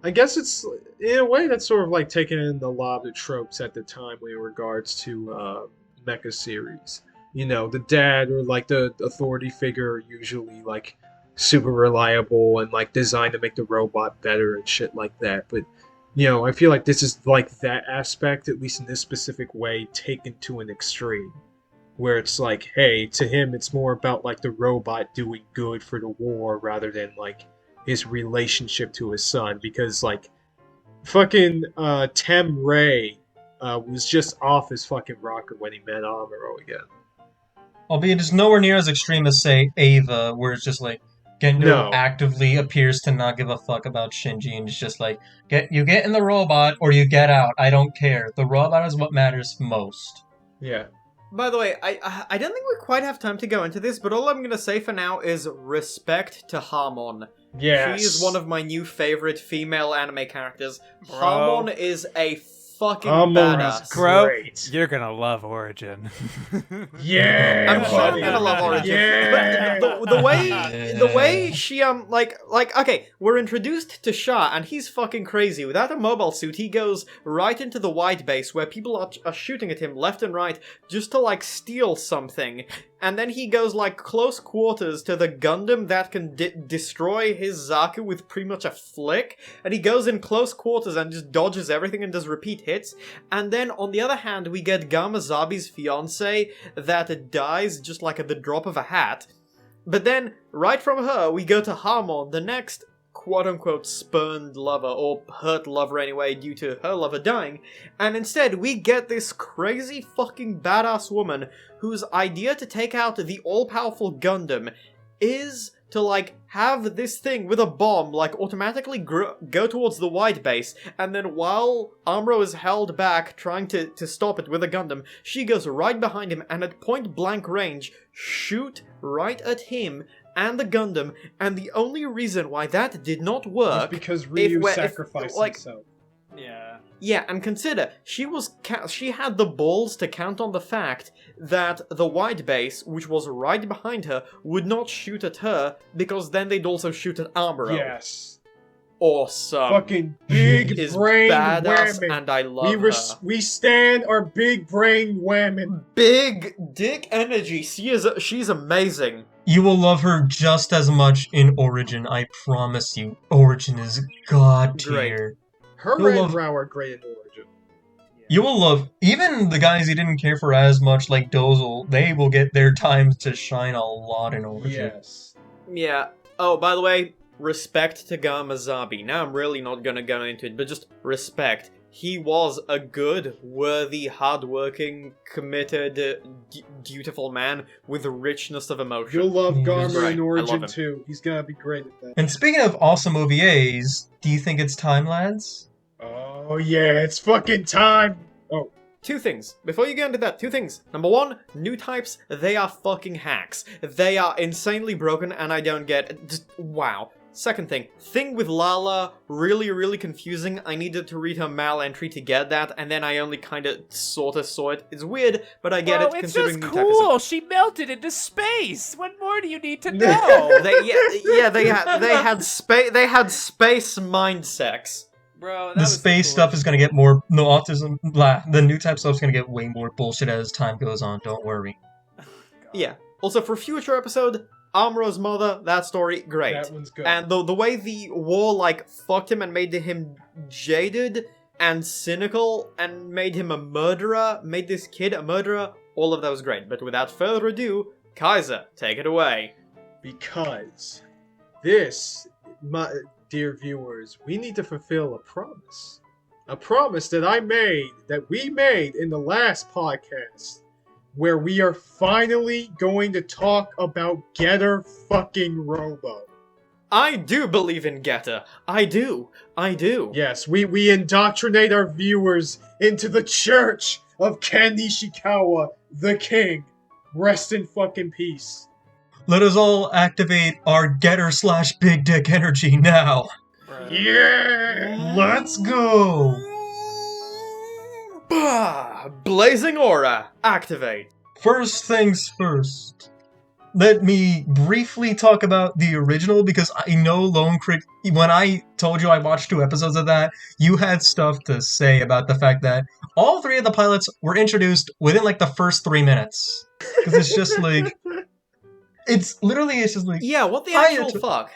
I guess it's, in a way, that's sort of like taking in a lot of the tropes at the time in regards to mecha series. You know, the dad or like the authority figure are usually like super reliable and like designed to make the robot better and shit like that. But, you know, I feel like this is like that aspect, at least in this specific way, taken to an extreme. Where it's like, hey, to him it's more about like the robot doing good for the war rather than like his relationship to his son, because like fucking Tem Ray was just off his fucking rocker when he met Amuro again. Albeit it's nowhere near as extreme as, say, Ava, where it's just like Gendo actively appears to not give a fuck about Shinji, and it's just like, get in the robot or you get out. I don't care. The robot is what matters most. Yeah. By the way, I don't think we quite have time to go into this, but all I'm gonna say for now is respect to Harmon. Yes. She is one of my new favorite female anime characters. Bro. Harmon is a fucking Harmon badass. is Bro, great. you're gonna love Origin. Yeah. I'm sure I'm gonna love Origin. Yeah. But the way she like okay, we're introduced to Shah and he's fucking crazy. Without a mobile suit, he goes right into the white base where people are shooting at him left and right just to like steal something. And then he goes like close quarters to the Gundam that can destroy his Zaku with pretty much a flick. And he goes in close quarters and just dodges everything and does repeat hits. And then on the other hand, we get Gamazabi's fiance that dies just like at the drop of a hat. But then, right from her, we go to Harmon, the next quote-unquote spurned lover, or hurt lover anyway, due to her lover dying, and instead we get this crazy fucking badass woman whose idea to take out the all-powerful Gundam is to, like, have this thing with a bomb, like, automatically go towards the white base, and then while Amuro is held back trying to stop it with a Gundam, she goes right behind him and at point-blank range shoot right at him and the Gundam, and the only reason why that did not work... It's because Ryu sacrificed like, himself. Yeah. Yeah, and consider, she had the balls to count on the fact that the white base, which was right behind her, would not shoot at her, because then they'd also shoot at Amuro. Yes. Awesome. Fucking big is brain badass, women. and I love her. We stand our big brain women. Big dick energy. She's amazing. You will love her just as much in Origin, I promise you. Origin is god tier. Her and Rao are great in Origin. You will love, even the guys you didn't care for as much, like Dozel, they will get their time to shine a lot in Origin. Yes. Yeah. Oh, by the way, respect to Gamazabi. Now I'm really not gonna go into it, but just respect. He was a good, worthy, hardworking, committed, dutiful man with a richness of emotion. You'll love He's Garmer great. in I love Origin him. too. He's gonna be great at that. And speaking of awesome OVAs, do you think it's time, lads? Oh yeah, it's fucking time. Oh, Two things. Before you get into that, two things. Number one, Newtypes, they are fucking hacks. They are insanely broken, and I don't get... Just, wow. Second thing with Lala, really, really confusing. I needed to read her mal entry to get that, and then I only kinda sorta saw it. It's weird, but I get Bro, it, it's considering just Newtype is cool. She melted into space. What more do you need to know? they had space mind sex. Bro, that The was some space cool stuff is gonna get more... No, autism... Blah. The new type stuff's gonna get way more bullshit as time goes on, don't worry. God. Yeah. Also, for future episode, Amuro's mother, that story, great. that one's good. And the way the war, like, fucked him and made him jaded and cynical and made him a murderer, made this kid a murderer, all of that was great. But without further ado, Kaiser, take it away. Because this, my dear viewers, we need to fulfill a promise. A promise that we made in the last podcast, where we are finally going to talk about Getter fucking Robo. I do believe in Getter. I do. Yes, we indoctrinate our viewers into the church of Ken Nishikawa, the king. Rest in fucking peace. Let us all activate our getter/big dick energy now. Bro. Yeah! Let's go! Bah! Blazing Aura, activate. First things first. Let me briefly talk about the original, because I know Lone Crick, when I told you I watched 2 episodes of that, you had stuff to say about the fact that all 3 of the pilots were introduced within like the first 3 minutes. Because it's just like, it's just like, Yeah, what the actual Hayato- fuck?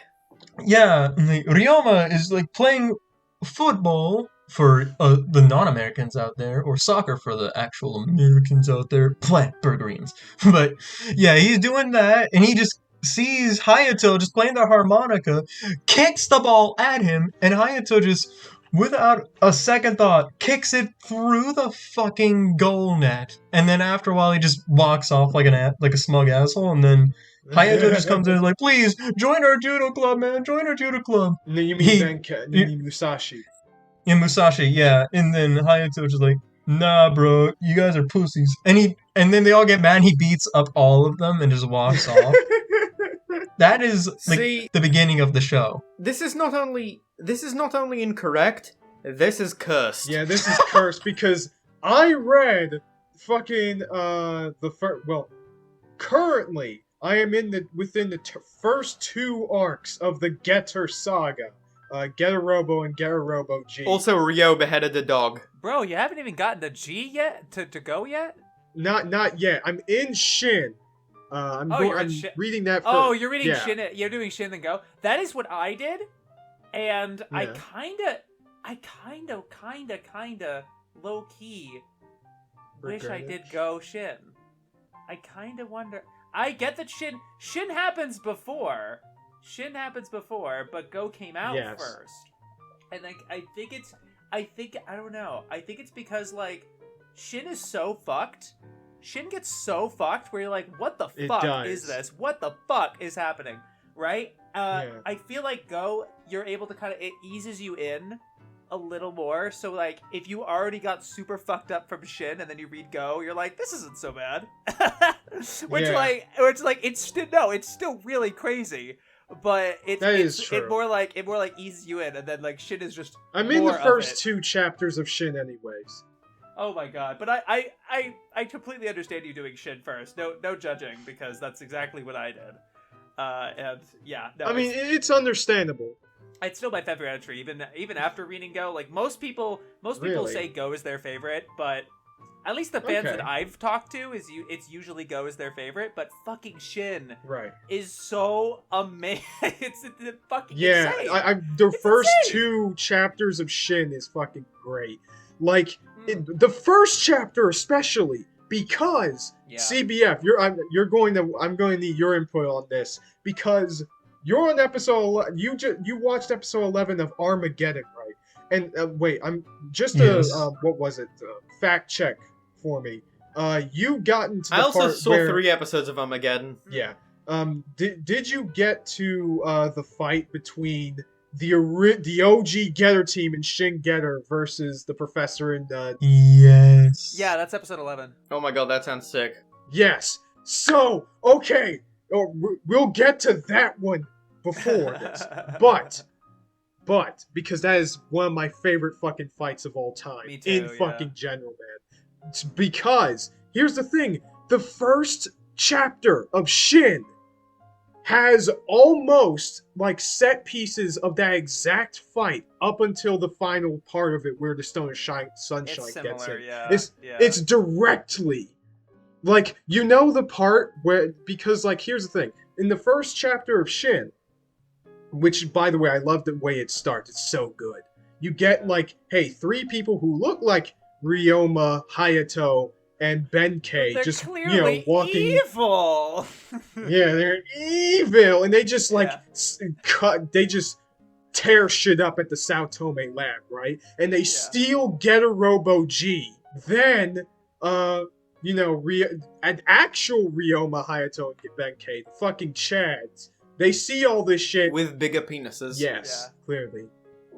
yeah, like, Ryoma is like playing football for the non-Americans out there, or soccer for the actual Americans out there, plant burgerines. But yeah, he's doing that, and he just sees Hayato just playing the harmonica, kicks the ball at him, and Hayato just, without a second thought, kicks it through the fucking goal net. And then after a while, he just walks off like a smug asshole, and then Hayato just comes in and is like, please, join our judo club, man, join our judo club. No, you He- mean Benka, Musashi. In Musashi, yeah. And then Hayato just like, nah, bro, you guys are pussies. And then they all get mad and he beats up all of them and just walks off. That is like See, the beginning of the show. this is not only incorrect, this is cursed. Yeah, this is cursed because I read fucking currently I am within the first 2 arcs of the Getter saga, Getter Robo and Getter Robo G. Also, Ryo beheaded the dog. Bro, you haven't even gotten to G yet? To go yet? Not yet. I'm in Shin. I'm you're in Shin. reading that. Oh, you're reading yeah. Shin. You're doing Shin then Go. That is what I did, and I Yeah. kinda low key wish I did Go Shin. I kinda wonder. I get that Shin happens before. But Go came out Yes. first. And like I don't know. I think it's because like Shin is so fucked. Shin gets so fucked where you're like, what the It fuck does. is this? What the fuck is happening? Right? Yeah. I feel like Go, you're able to it eases you in a little more. So like if you already got super fucked up from Shin and then you read Go, you're like, this isn't so bad. Yeah. It's still really crazy. But That is it true. more like eases you in, and then like Shin is just I'm in more the of first it. 2 chapters of Shin, anyways. Oh my god! But I completely understand you doing Shin first. No judging, because that's exactly what I did. And yeah, no, I mean, it's understandable. it's still my favorite entry, even after reading Go. Like most people Really? say Go is their favorite, but at least the fans Okay. that I've talked to it's usually Go is their favorite. But fucking Shin Right. is so amazing. it's fucking Yeah, insane. the It's first insane. 2 chapters of Shin is fucking great. Like Mm. the first chapter especially, because Yeah. CBF, I'm going to need your input on this, because you're on episode. You watched episode 11 of Armageddon, right? And wait, I'm just Yes. what was it? Fact check for me. You got into the I also part saw where 3 episodes of Armageddon. yeah. Did you get to the fight between the OG Getter team and Shin Getter versus the Professor and Yes. Yeah, that's episode 11. Oh my god, that sounds sick. yes. So okay, we'll get to that one before this, but because that is one of my favorite fucking fights of all time Me too, in fucking general, man. It's because here's the thing: the first chapter of Shin has almost like set pieces of that exact fight up until the final part of it where the Stone of Sunshine It's gets similar, in. yeah. It's directly like, you know, the part where, because like here's the thing, in the first chapter of Shin, which by the way I love the way it starts, it's so good. You get like, hey, 3 people who look like Ryoma, Hayato, and Benkei They're just, clearly walking. evil. Yeah, they're evil, and they just like Yeah. they just tear shit up at the Sao Tome lab, right? And they steal Getter Robo G. Then, an actual Ryoma, Hayato, and Benkei, the fucking Chads, they see all this shit. With bigger penises. Yes, clearly.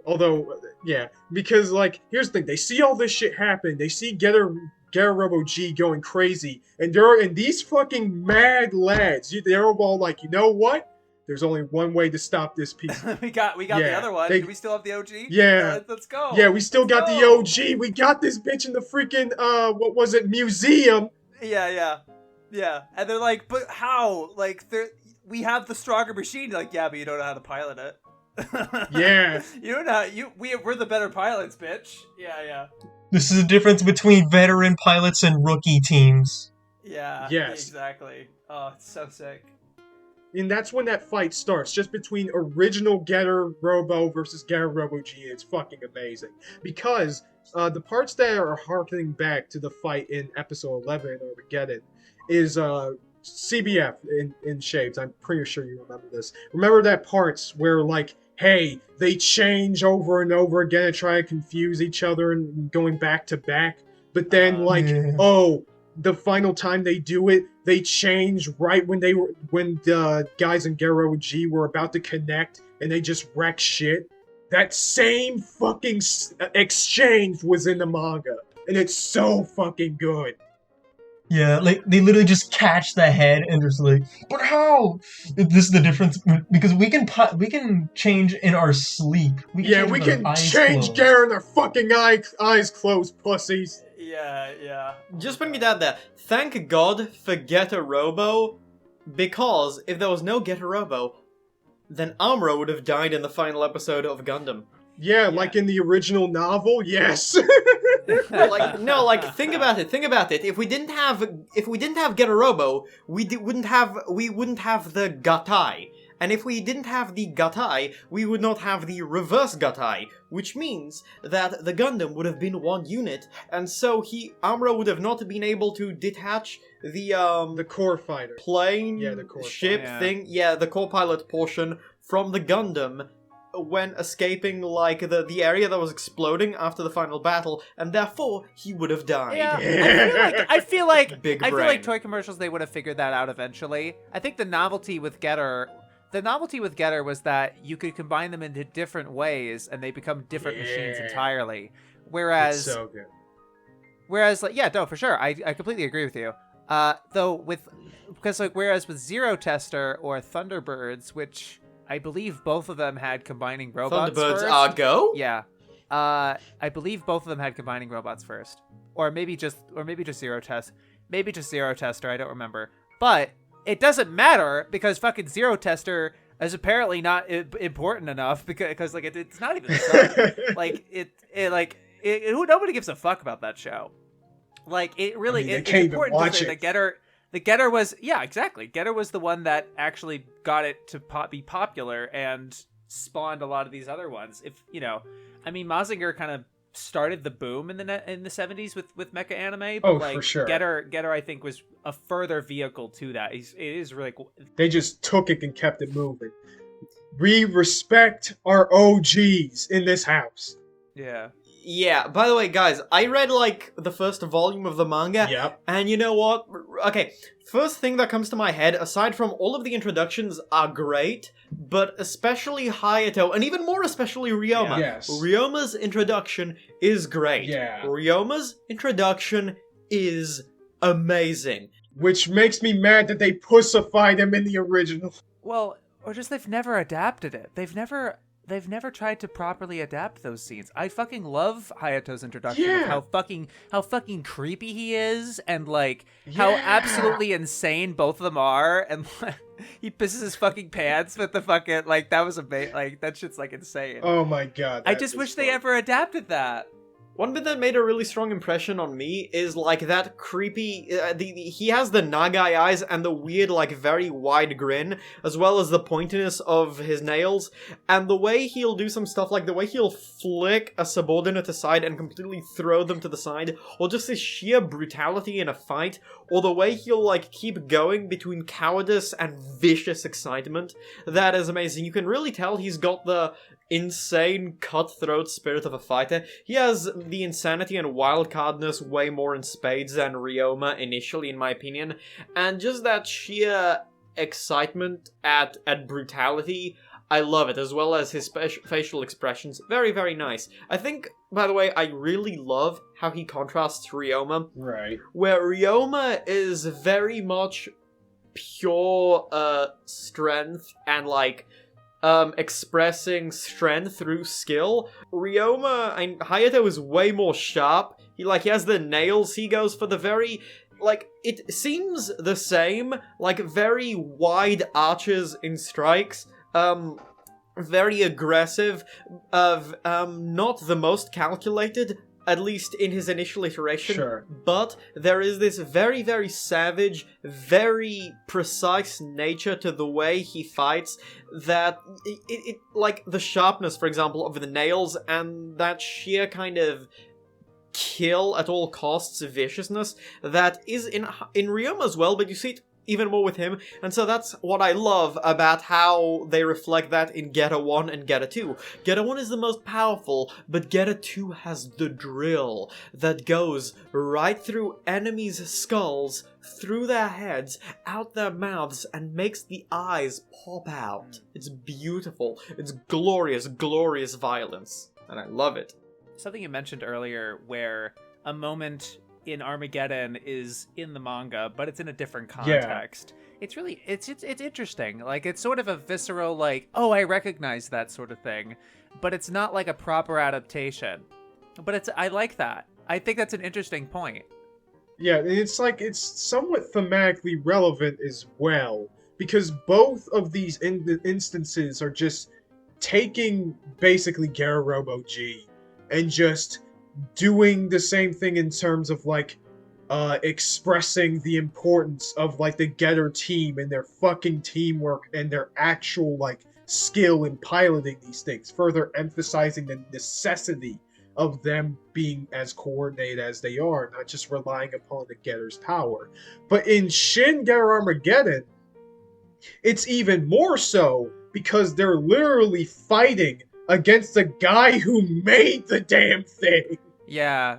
Although, yeah, because like, here's the thing: they see all this shit happen. They see Getter Robo G going crazy, and these fucking mad lads, they're all like, you know what? There's only one way to stop this piece. we got the other one. Do we still have the OG? Yeah. Let's go. Yeah, we still Let's got the go. OG. We got this bitch in the freaking what was it, museum? Yeah. And they're like, but how? Like, we have the stronger machine. Like, yeah, but you don't know how to pilot it. Yeah. You don't know. We're the better pilots, bitch. Yeah. This is the difference between veteran pilots and rookie teams. Yeah. Yes. Exactly. Oh, it's so sick. And that's when that fight starts, just between original Getter Robo versus Getter Robo G. It's fucking amazing. Because the parts that are harkening back to the fight in episode 11 of Armageddon is CBF in Shaybs. I'm pretty sure you remember this. Remember that parts where, like, hey, they change over and over again and try to confuse each other and going back to back. But then, the final time they do it, they change right when the guys in Gero G were about to connect, and they just wreck shit. That same fucking exchange was in the manga, and it's so fucking good. Yeah, like, they literally just catch the head and just like, but how? This is the difference, because we can change in our sleep. We can change Garen in our fucking eyes closed, pussies. Yeah. Just putting it out there, thank God for Getter Robo, because if there was no Getter Robo, then Amuro would have died in the final episode of Gundam. Yeah, like in the original novel, yes. Think about it. If we didn't have Getter Robo, we wouldn't have the Gatai. And if we didn't have the Gatai, we would not have the reverse Gatai, which means that the Gundam would have been one unit, and so Amuro would have not been able to detach the core fighter plane, the core ship fighter. thing, the core pilot portion from the Gundam when escaping like the area that was exploding after the final battle, and therefore he would have died. Yeah, I feel like Big I feel brain. like toy commercials, they would have figured that out eventually. I think the novelty with Getter was that you could combine them into different ways and they become different machines entirely. Whereas it's so good. Whereas, like, yeah, no, for sure, I completely agree with you. Whereas with Zero Tester or Thunderbirds, which I believe both of them had combining robots Thunderbirds first. go? Yeah. I believe both of them had combining robots first. Or maybe just Zero Test. Maybe just Zero Tester, I don't remember. But it doesn't matter because fucking Zero Tester is apparently not important enough because like it's not even nobody gives a fuck about that show. Like it really it's important to say that Getter was exactly. Getter was the one that actually got it to be popular and spawned a lot of these other ones. Mazinger kind of started the boom in the 70s with mecha anime, but for sure. Getter I think was a further vehicle to that. It is really cool. They just took it and kept it moving. We respect our OGs in this house. Yeah. Yeah, by the way, guys, I read, like, the first volume of the manga, Yep. and you know what? Okay, first thing that comes to my head, aside from all of the introductions are great, but especially Hayato, and even more especially Ryoma. Yes. Ryoma's introduction is great. Yeah. Ryoma's introduction is amazing. Which makes me mad that they pussified him in the original. Well, or just they've never adapted it. They've never tried to properly adapt those scenes. I fucking love Hayato's introduction of Yeah. how fucking creepy he is, and like how Yeah. absolutely insane both of them are, and he pisses his fucking pants with the fucking, like, that was amazing. Like, that shit's like insane. Oh my god. I that just is wish they fun. ever adapted that. One bit that made a really strong impression on me is, like, that creepy... he has the Nagai eyes and the weird, like, very wide grin, as well as the pointiness of his nails, and the way he'll do some stuff, like the way he'll flick a subordinate aside and completely throw them to the side, or just his sheer brutality in a fight, or the way he'll, like, keep going between cowardice and vicious excitement. That is amazing. You can really tell he's got the insane cutthroat spirit of a fighter. He has the insanity and wildcardness way more in spades than Ryoma initially, in my opinion, and just that sheer excitement at brutality, I love it, as well as his facial expressions. Very, very nice. I think, by the way, I really love how he contrasts Ryoma, Right. where Ryoma is very much pure strength and, like, expressing strength through skill. Ryoma and Hayato is way more sharp. He has the nails. He goes for the very, like, it seems the same, like, very wide arches in strikes. Very aggressive, not the most calculated, at least in his initial iteration. Sure. But there is this very, very savage, very precise nature to the way he fights that it like the sharpness, for example, of the nails and that sheer kind of kill at all costs viciousness that is in Ryoma as well, but you see it even more with him, and so that's what I love about how they reflect that in Getter 1 and Getter 2. Getter 1 is the most powerful, but Getter 2 has the drill that goes right through enemies' skulls, through their heads, out their mouths, and makes the eyes pop out. It's beautiful. It's glorious, glorious violence, and I love it. Something you mentioned earlier where a moment in Armageddon is in the manga, but it's in a different context. It's really, it's interesting. Like, it's sort of a visceral, like, oh, I recognize that sort of thing, but it's not like a proper adaptation. But I like that. I think that's an interesting point. Yeah, and it's somewhat thematically relevant as well, because both of these instances are just taking basically Getter Robo G and just doing the same thing in terms of, like, expressing the importance of, like, the Getter team and their fucking teamwork and their actual, like, skill in piloting these things, further emphasizing the necessity of them being as coordinated as they are, not just relying upon the Getter's power. But in Shin Getter Armageddon, it's even more so, because they're literally fighting against the guy who made the damn thing. Yeah.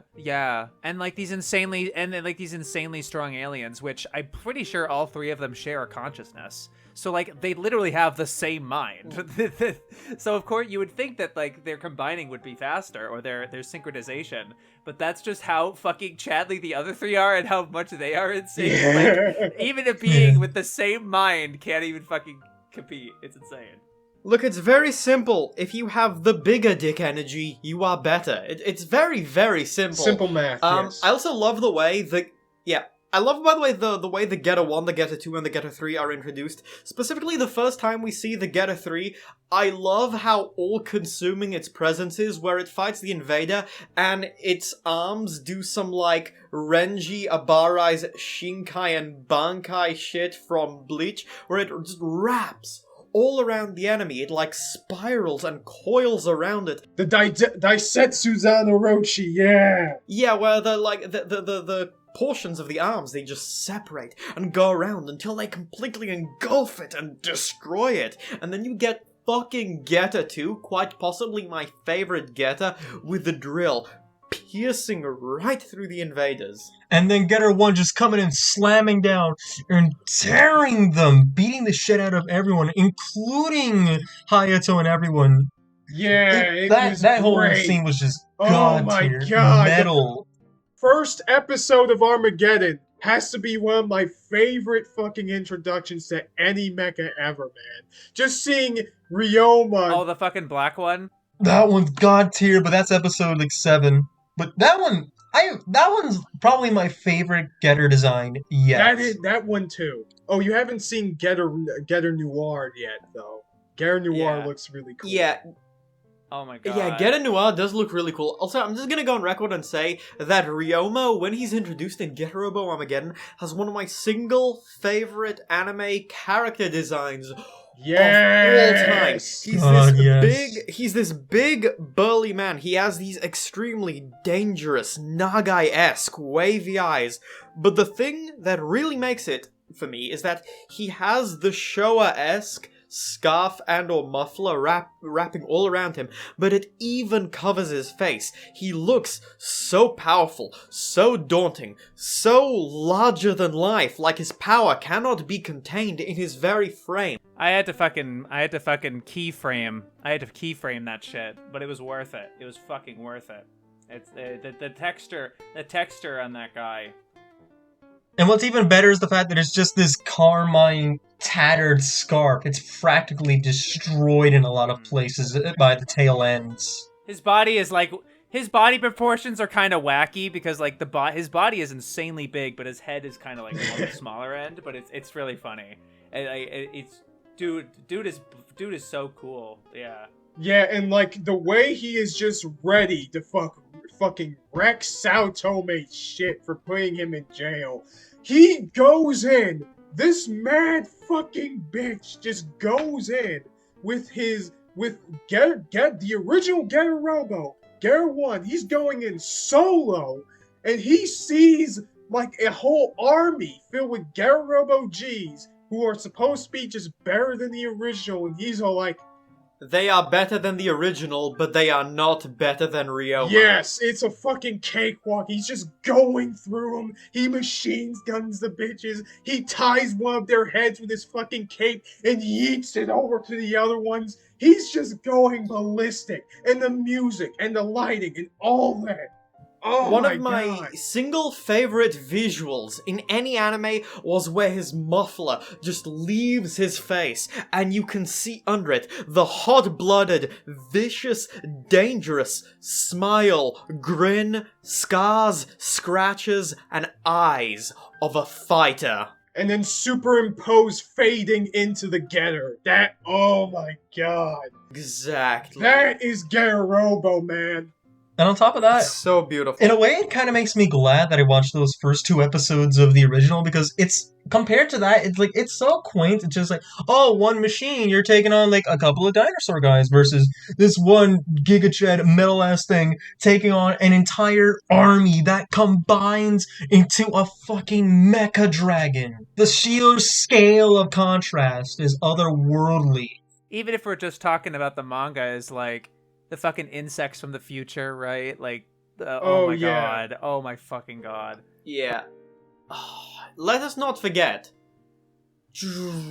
And like these insanely strong aliens, which I'm pretty sure all three of them share a consciousness. So like they literally have the same mind. So of course you would think that like their combining would be faster, or their synchronization, but that's just how fucking Chadley the other three are and how much they are insane. Yeah. Like, even a being with the same mind can't even fucking compete. It's insane. Look, it's very simple. If you have the bigger dick energy, you are better. It's very, very simple. Simple math, yes. I also love the way I love, by the way, the way the Getter 1, the Getter 2, and the Getter 3 are introduced. Specifically, the first time we see the Getter 3, I love how all-consuming its presence is, where it fights the invader, and its arms do some, like, Renji Abarai's Shinkai and Bankai shit from Bleach, where it just wraps all around the enemy. It, like, spirals and coils around it. The Daisetsu Zanorochi, yeah! Yeah, where the portions of the arms, they just separate and go around until they completely engulf it and destroy it. And then you get fucking Getter 2, quite possibly my favorite Getter, with the drill piercing right through the invaders. And then Getter 1 just coming in, slamming down, and tearing them, beating the shit out of everyone, including Hayato and everyone. Yeah, That whole great. scene was just Oh my god-tier, God. metal. First episode of Armageddon has to be one of my favorite fucking introductions to any mecha ever, man. Just seeing Ryoma. Oh, the fucking black one? That one's god-tier, but that's episode, like, 7. But that one's probably my favorite Getter design yet. That one too. Oh, you haven't seen Getter Noir yet, though. Getter Noir Yeah. looks really cool. Yeah, Oh my god. yeah, Getter Noir does look really cool. Also, I'm just gonna go on record and say that Ryoma, when he's introduced in Getter Robo Armageddon, has one of my single favorite anime character designs of all time. Yes. He's this big burly man. He has these extremely dangerous Nagai-esque wavy eyes. But the thing that really makes it for me is that he has the Showa-esque scarf and or muffler wrapping all around him, but it even covers his face. He looks so powerful, so daunting, so larger than life, like his power cannot be contained in his very frame. I had to fucking keyframe that shit, but it was worth it. It was fucking worth it. It's the texture on that guy. And what's even better is the fact that it's just this carmine, tattered scarf. It's practically destroyed in a lot of places by the tail ends. His body proportions are kind of wacky because like his body is insanely big, but his head is kind of like on the smaller end. But it's really funny. Dude is so cool. Yeah. Yeah, and like the way he is just ready to fucking wreck Sao Tome's shit for putting him in jail. He goes in. This mad fucking bitch just goes in with the original Getter Robo, Getter 1. He's going in solo, and he sees like a whole army filled with Getter Robo Gs who are supposed to be just better than the original, and he's all like, They are better than the original, but they are not better than Ryoma. yes, it's a fucking cakewalk. He's just going through them. He machine guns the bitches. He ties one of their heads with his fucking cape and yeets it over to the other ones. He's just going ballistic. And the music and the lighting and all that. Oh One my of my God. single favorite visuals in any anime was where his muffler just leaves his face and you can see under it the hot-blooded, vicious, dangerous smile, grin, scars, scratches, and eyes of a fighter. And then superimpose fading into the Getter. Oh my God. Exactly. That is Getter Robo, man. And on top of that, So beautiful. in a way, it kind of makes me glad that I watched those first 2 episodes of the original, because it's, compared to that, it's so quaint. It's just like, oh, one machine, you're taking on like a couple of dinosaur guys, versus this one gigachad metal-ass thing taking on an entire army that combines into a fucking mecha dragon. The sheer scale of contrast is otherworldly. Even if we're just talking about the manga as like the fucking insects from the future, right? Like, oh my yeah. god. Oh my fucking god. Yeah. Let us not forget.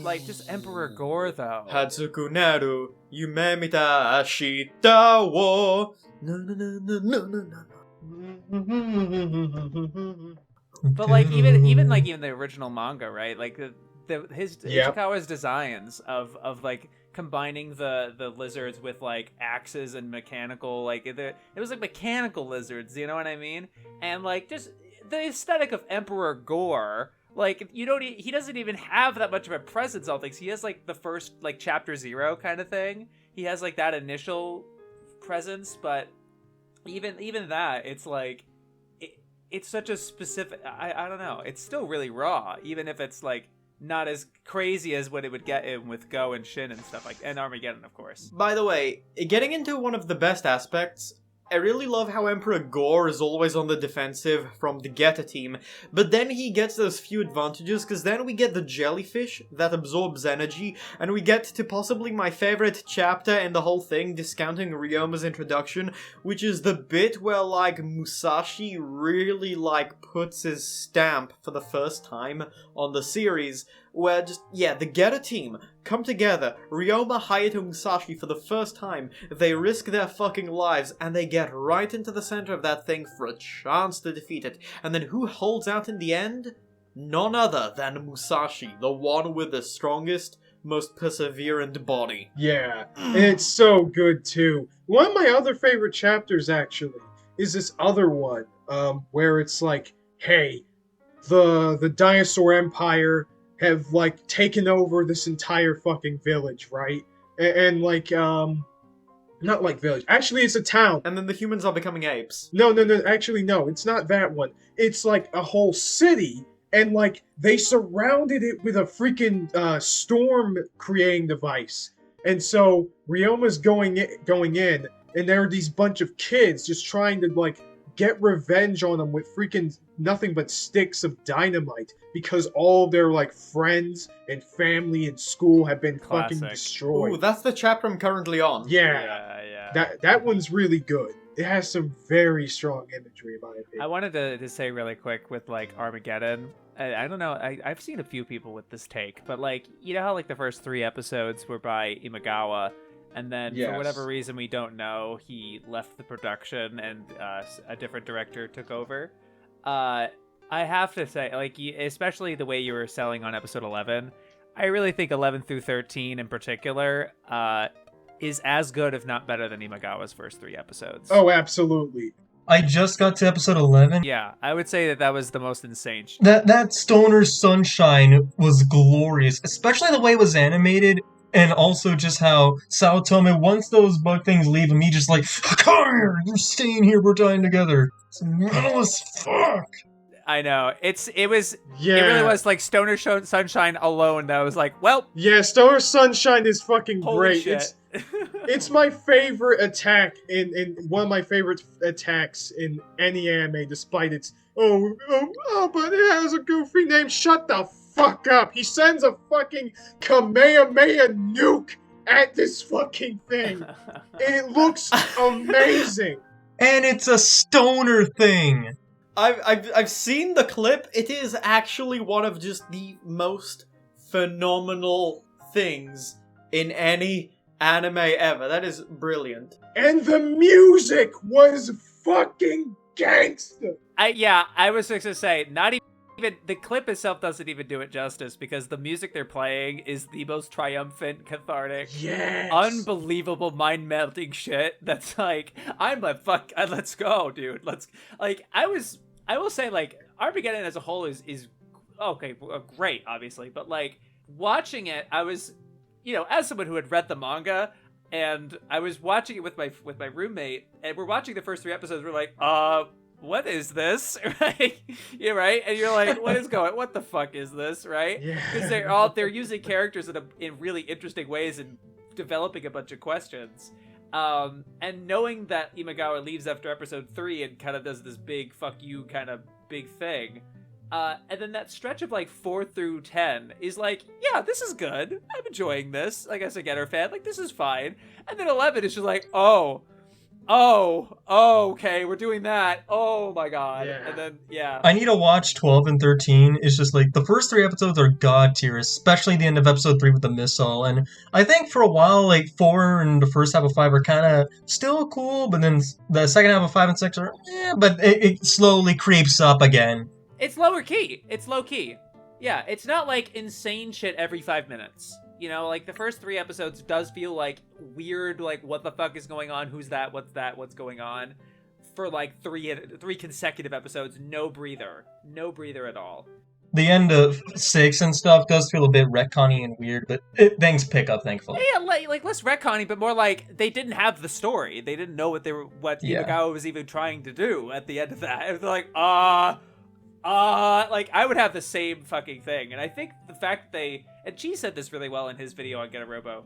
Like, just Emperor Gore, though. Hatsuku naru yume mita ashita wo. No, no, no, no, no, no, no. But, like, even the original manga, right? Like, his Yep. Ichikawa's designs of like, combining the lizards with like axes and mechanical, like it was like mechanical lizards, you know what I mean? And like just the aesthetic of Emperor Gore, like he doesn't even have that much of a presence on things. He has like the first like chapter 0 kind of thing. He has like that initial presence, but even that, it's like it's such a specific. I don't know. It's still really raw, even if it's like not as crazy as what it would get in with Go and Shin and stuff like, and Armageddon, of course. By the way, getting into one of the best aspects I really love how Emperor Gore is always on the defensive from the Getter team, but then he gets those few advantages, because then we get the jellyfish that absorbs energy, and we get to possibly my favorite chapter in the whole thing, discounting Ryoma's introduction, which is the bit where, like, Musashi really, like, puts his stamp for the first time on the series, where just, yeah, the Getter team come together, Ryoma Hayato Musashi for the first time, they risk their fucking lives, and they get right into the center of that thing for a chance to defeat it. And then who holds out in the end? None other than Musashi, the one with the strongest, most perseverant body. Yeah, and it's so good too. One of my other favorite chapters, actually, is this other one, where it's like, hey, the Dinosaur Empire have, like, taken over this entire fucking village, right? And like, not like village. Actually, it's a town. And then the humans are becoming apes. No, actually, no, it's not that one. It's like a whole city, and like, they surrounded it with a freaking storm creating device. And so, Ryoma's going in, and there are these bunch of kids just trying to, like, get revenge on them with freaking nothing but sticks of dynamite, because all of their, like, friends and family and school have been fucking Classic. destroyed. Ooh, that's the chapter I'm currently on. Yeah. That one's really good. It has some very strong imagery, in my opinion. I wanted to say really quick with, like, Armageddon. I don't know. I've seen a few people with this take, but, like, you know how, like, the first 3 episodes were by Imagawa, and then for whatever reason we don't know, he left the production and a different director took over. I have to say, like, especially the way you were selling on episode 11, I really think 11 through 13 in particular is as good, if not better, than Imagawa's first 3 episodes. Oh, absolutely. I just got to episode 11. Yeah, I would say that was the most insane. That Stoner Sunshine was glorious, especially the way it was animated, and also just how Saotome, once those bug things leave him, he just like, come here, you're staying here, we're dying together. It's metal as fuck. I know. It Yeah. really was like Stoner Sunshine alone that was like, well, Yeah, Stoner Sunshine is fucking holy great. shit. It's my favorite attack in one of my favorite attacks in any anime, despite its but it has a goofy name. Shut the fuck up. He sends a fucking Kamehameha nuke at this fucking thing. It looks amazing. And it's a stoner thing. I've seen the clip. It is actually one of just the most phenomenal things in any anime ever. That is brilliant. And the music was fucking gangster. I was just gonna say, not even the clip itself doesn't even do it justice, because the music they're playing is the most triumphant, cathartic, Yes. unbelievable, mind-melting shit. That's like, let's go, dude. I will say, like, Armageddon as a whole is okay, great, obviously, but like watching it, I was, as someone who had read the manga, and I was watching it with my roommate, and we're watching the first 3 episodes. We're like, what is this? Right? Yeah, right. And you're like, what the fuck is this? Right? Yeah. Because they're using characters in really interesting ways and developing a bunch of questions. And knowing that Imagawa leaves after episode 3 and kind of does this big fuck you kind of big thing. And then that stretch of like 4 through 10 is like, yeah, this is good. I'm enjoying this. Like, as a Getter fan, like, this is fine. And then 11 is just like, oh, okay, we're doing that. Oh my god. Yeah. And then, yeah. I need to watch 12 and 13. It's just like, the first 3 episodes are god tier, especially the end of episode 3 with the missile. And I think for a while, like, 4 and the first half of 5 are kind of still cool, but then the second half of 5 and 6 are, but it slowly creeps up again. It's lower key. It's low key. Yeah, it's not like insane shit every 5 minutes. Like, the first 3 episodes does feel like weird, like, what the fuck is going on? Who's that? What's going on? For like 3 consecutive episodes, no breather at all. The end of 6 and stuff does feel a bit retconny and weird, but things pick up, thankfully. Yeah, like less retconning, but more like they didn't have the story. They didn't know what Imagawa was even trying to do at the end of that. They're like, like, I would have the same fucking thing. And I think the fact and G said this really well in his video on Getter Robo,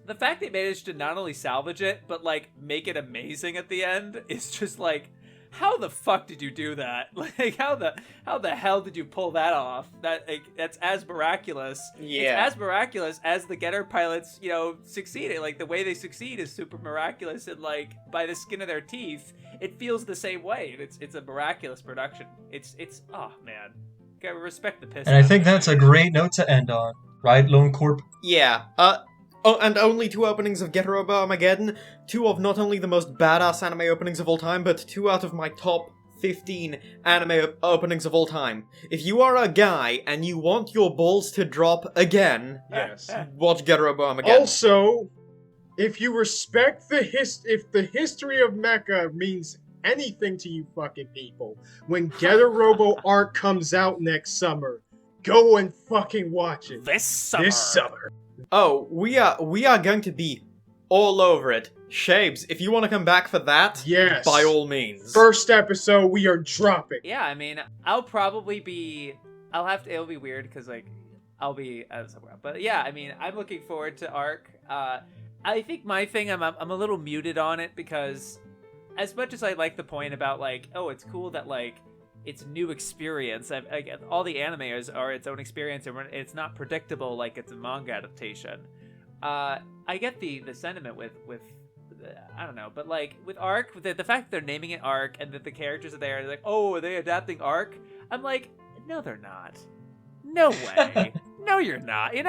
the fact they managed to not only salvage it, but like make it amazing at the end is just like, how the fuck did you do that? Like, how the hell did you pull that off? That's as miraculous. Yeah. It's as miraculous as the Getter pilots, succeeding. Like, the way they succeed is super miraculous, and like by the skin of their teeth, it feels the same way. And it's a miraculous production. It's oh man, gotta respect the piss. And I think that's a great note to end on, right, Lone Corp? Yeah. Oh, and only 2 openings of Getter Robo Armageddon, 2 of not only the most badass anime openings of all time, but 2 out of my top 15 anime openings of all time. If you are a guy and you want your balls to drop again, Yes. watch Getter Robo Armageddon. Also, if you respect if the history of mecha means anything to you fucking people, when Getter Robo Arc comes out next summer, go and fucking watch it. This summer. This summer. Oh, we are going to be all over it. Shaybs, if you want to come back for that, Yes. by all means. First episode, we are dropping. Yeah, I mean, it'll be weird because like I'll be out somewhere. But yeah, I mean, I'm looking forward to Arc. I think my thing, I'm a little muted on it because as much as I like the point about like, oh, it's cool that like it's new experience. All the anime are its own experience, and it's not predictable like it's a manga adaptation. I get the sentiment with I don't know, but like with Arc, the fact that they're naming it Arc and that the characters are there, they're like, oh, are they adapting Arc? I'm like, no, they're not. No way. No, you're not. You're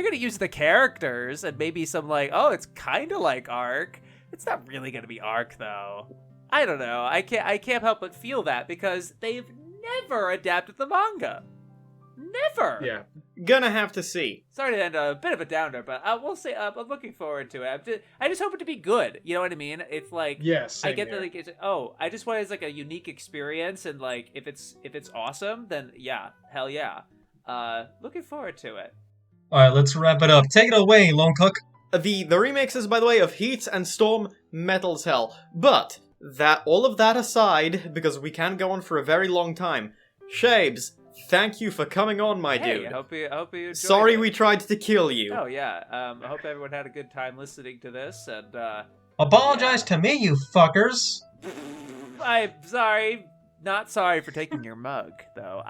gonna use the characters and maybe some like, oh, it's kind of like Arc. It's not really gonna be Arc though. I don't know. I can't help but feel that because they've never adapted the manga. Never. Yeah. Gonna have to see. Sorry to end a bit of a downer, but I will say I'm looking forward to it. I just hope it to be good. You know what I mean? It's like Yes. I get that like I just want it as like a unique experience, and like if it's awesome, then yeah, hell yeah. Looking forward to it. Alright, let's wrap it up. Take it away, Lone Cook. The remixes, by the way, of Heat and Storm, metal as hell. But all of that aside, because we can go on for a very long time, Shaybs, thank you for coming on, my Hey, dude. I hope you enjoyed Sorry it. we tried to kill you. Oh yeah. I hope everyone had a good time listening to this, and Apologize to me, you fuckers. I'm sorry. Not sorry for taking your mug, though.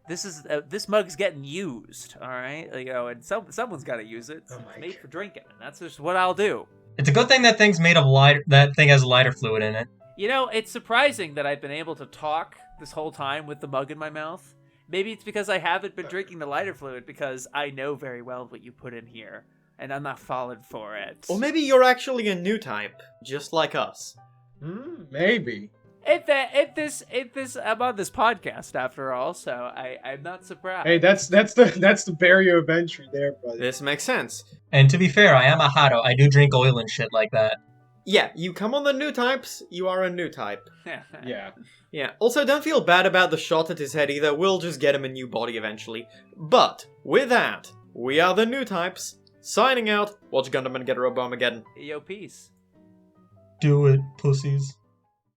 This mug's getting used, all right? And someone's got to use it. Oh It's my made God. for drinking, and that's just what I'll do. It's a good thing that thing's made of lighter. That thing has lighter fluid in it. It's surprising that I've been able to talk this whole time with the mug in my mouth. Maybe it's because I haven't been drinking the lighter fluid because I know very well what you put in here, and I'm not falling for it. Or maybe you're actually a new type, just like us. Maybe. I'm on this podcast after all, so I'm not surprised. Hey, that's the barrier of entry there, buddy. This makes sense. And to be fair, I am a hado. I do drink oil and shit like that. Yeah, you come on the new types, you are a new type. Yeah. Yeah, also don't feel bad about the shot at his head either, we'll just get him a new body eventually. But, with that, we are the new types, signing out, watch Gundam and Getter Robo Armageddon. Yo, peace. Do it, pussies.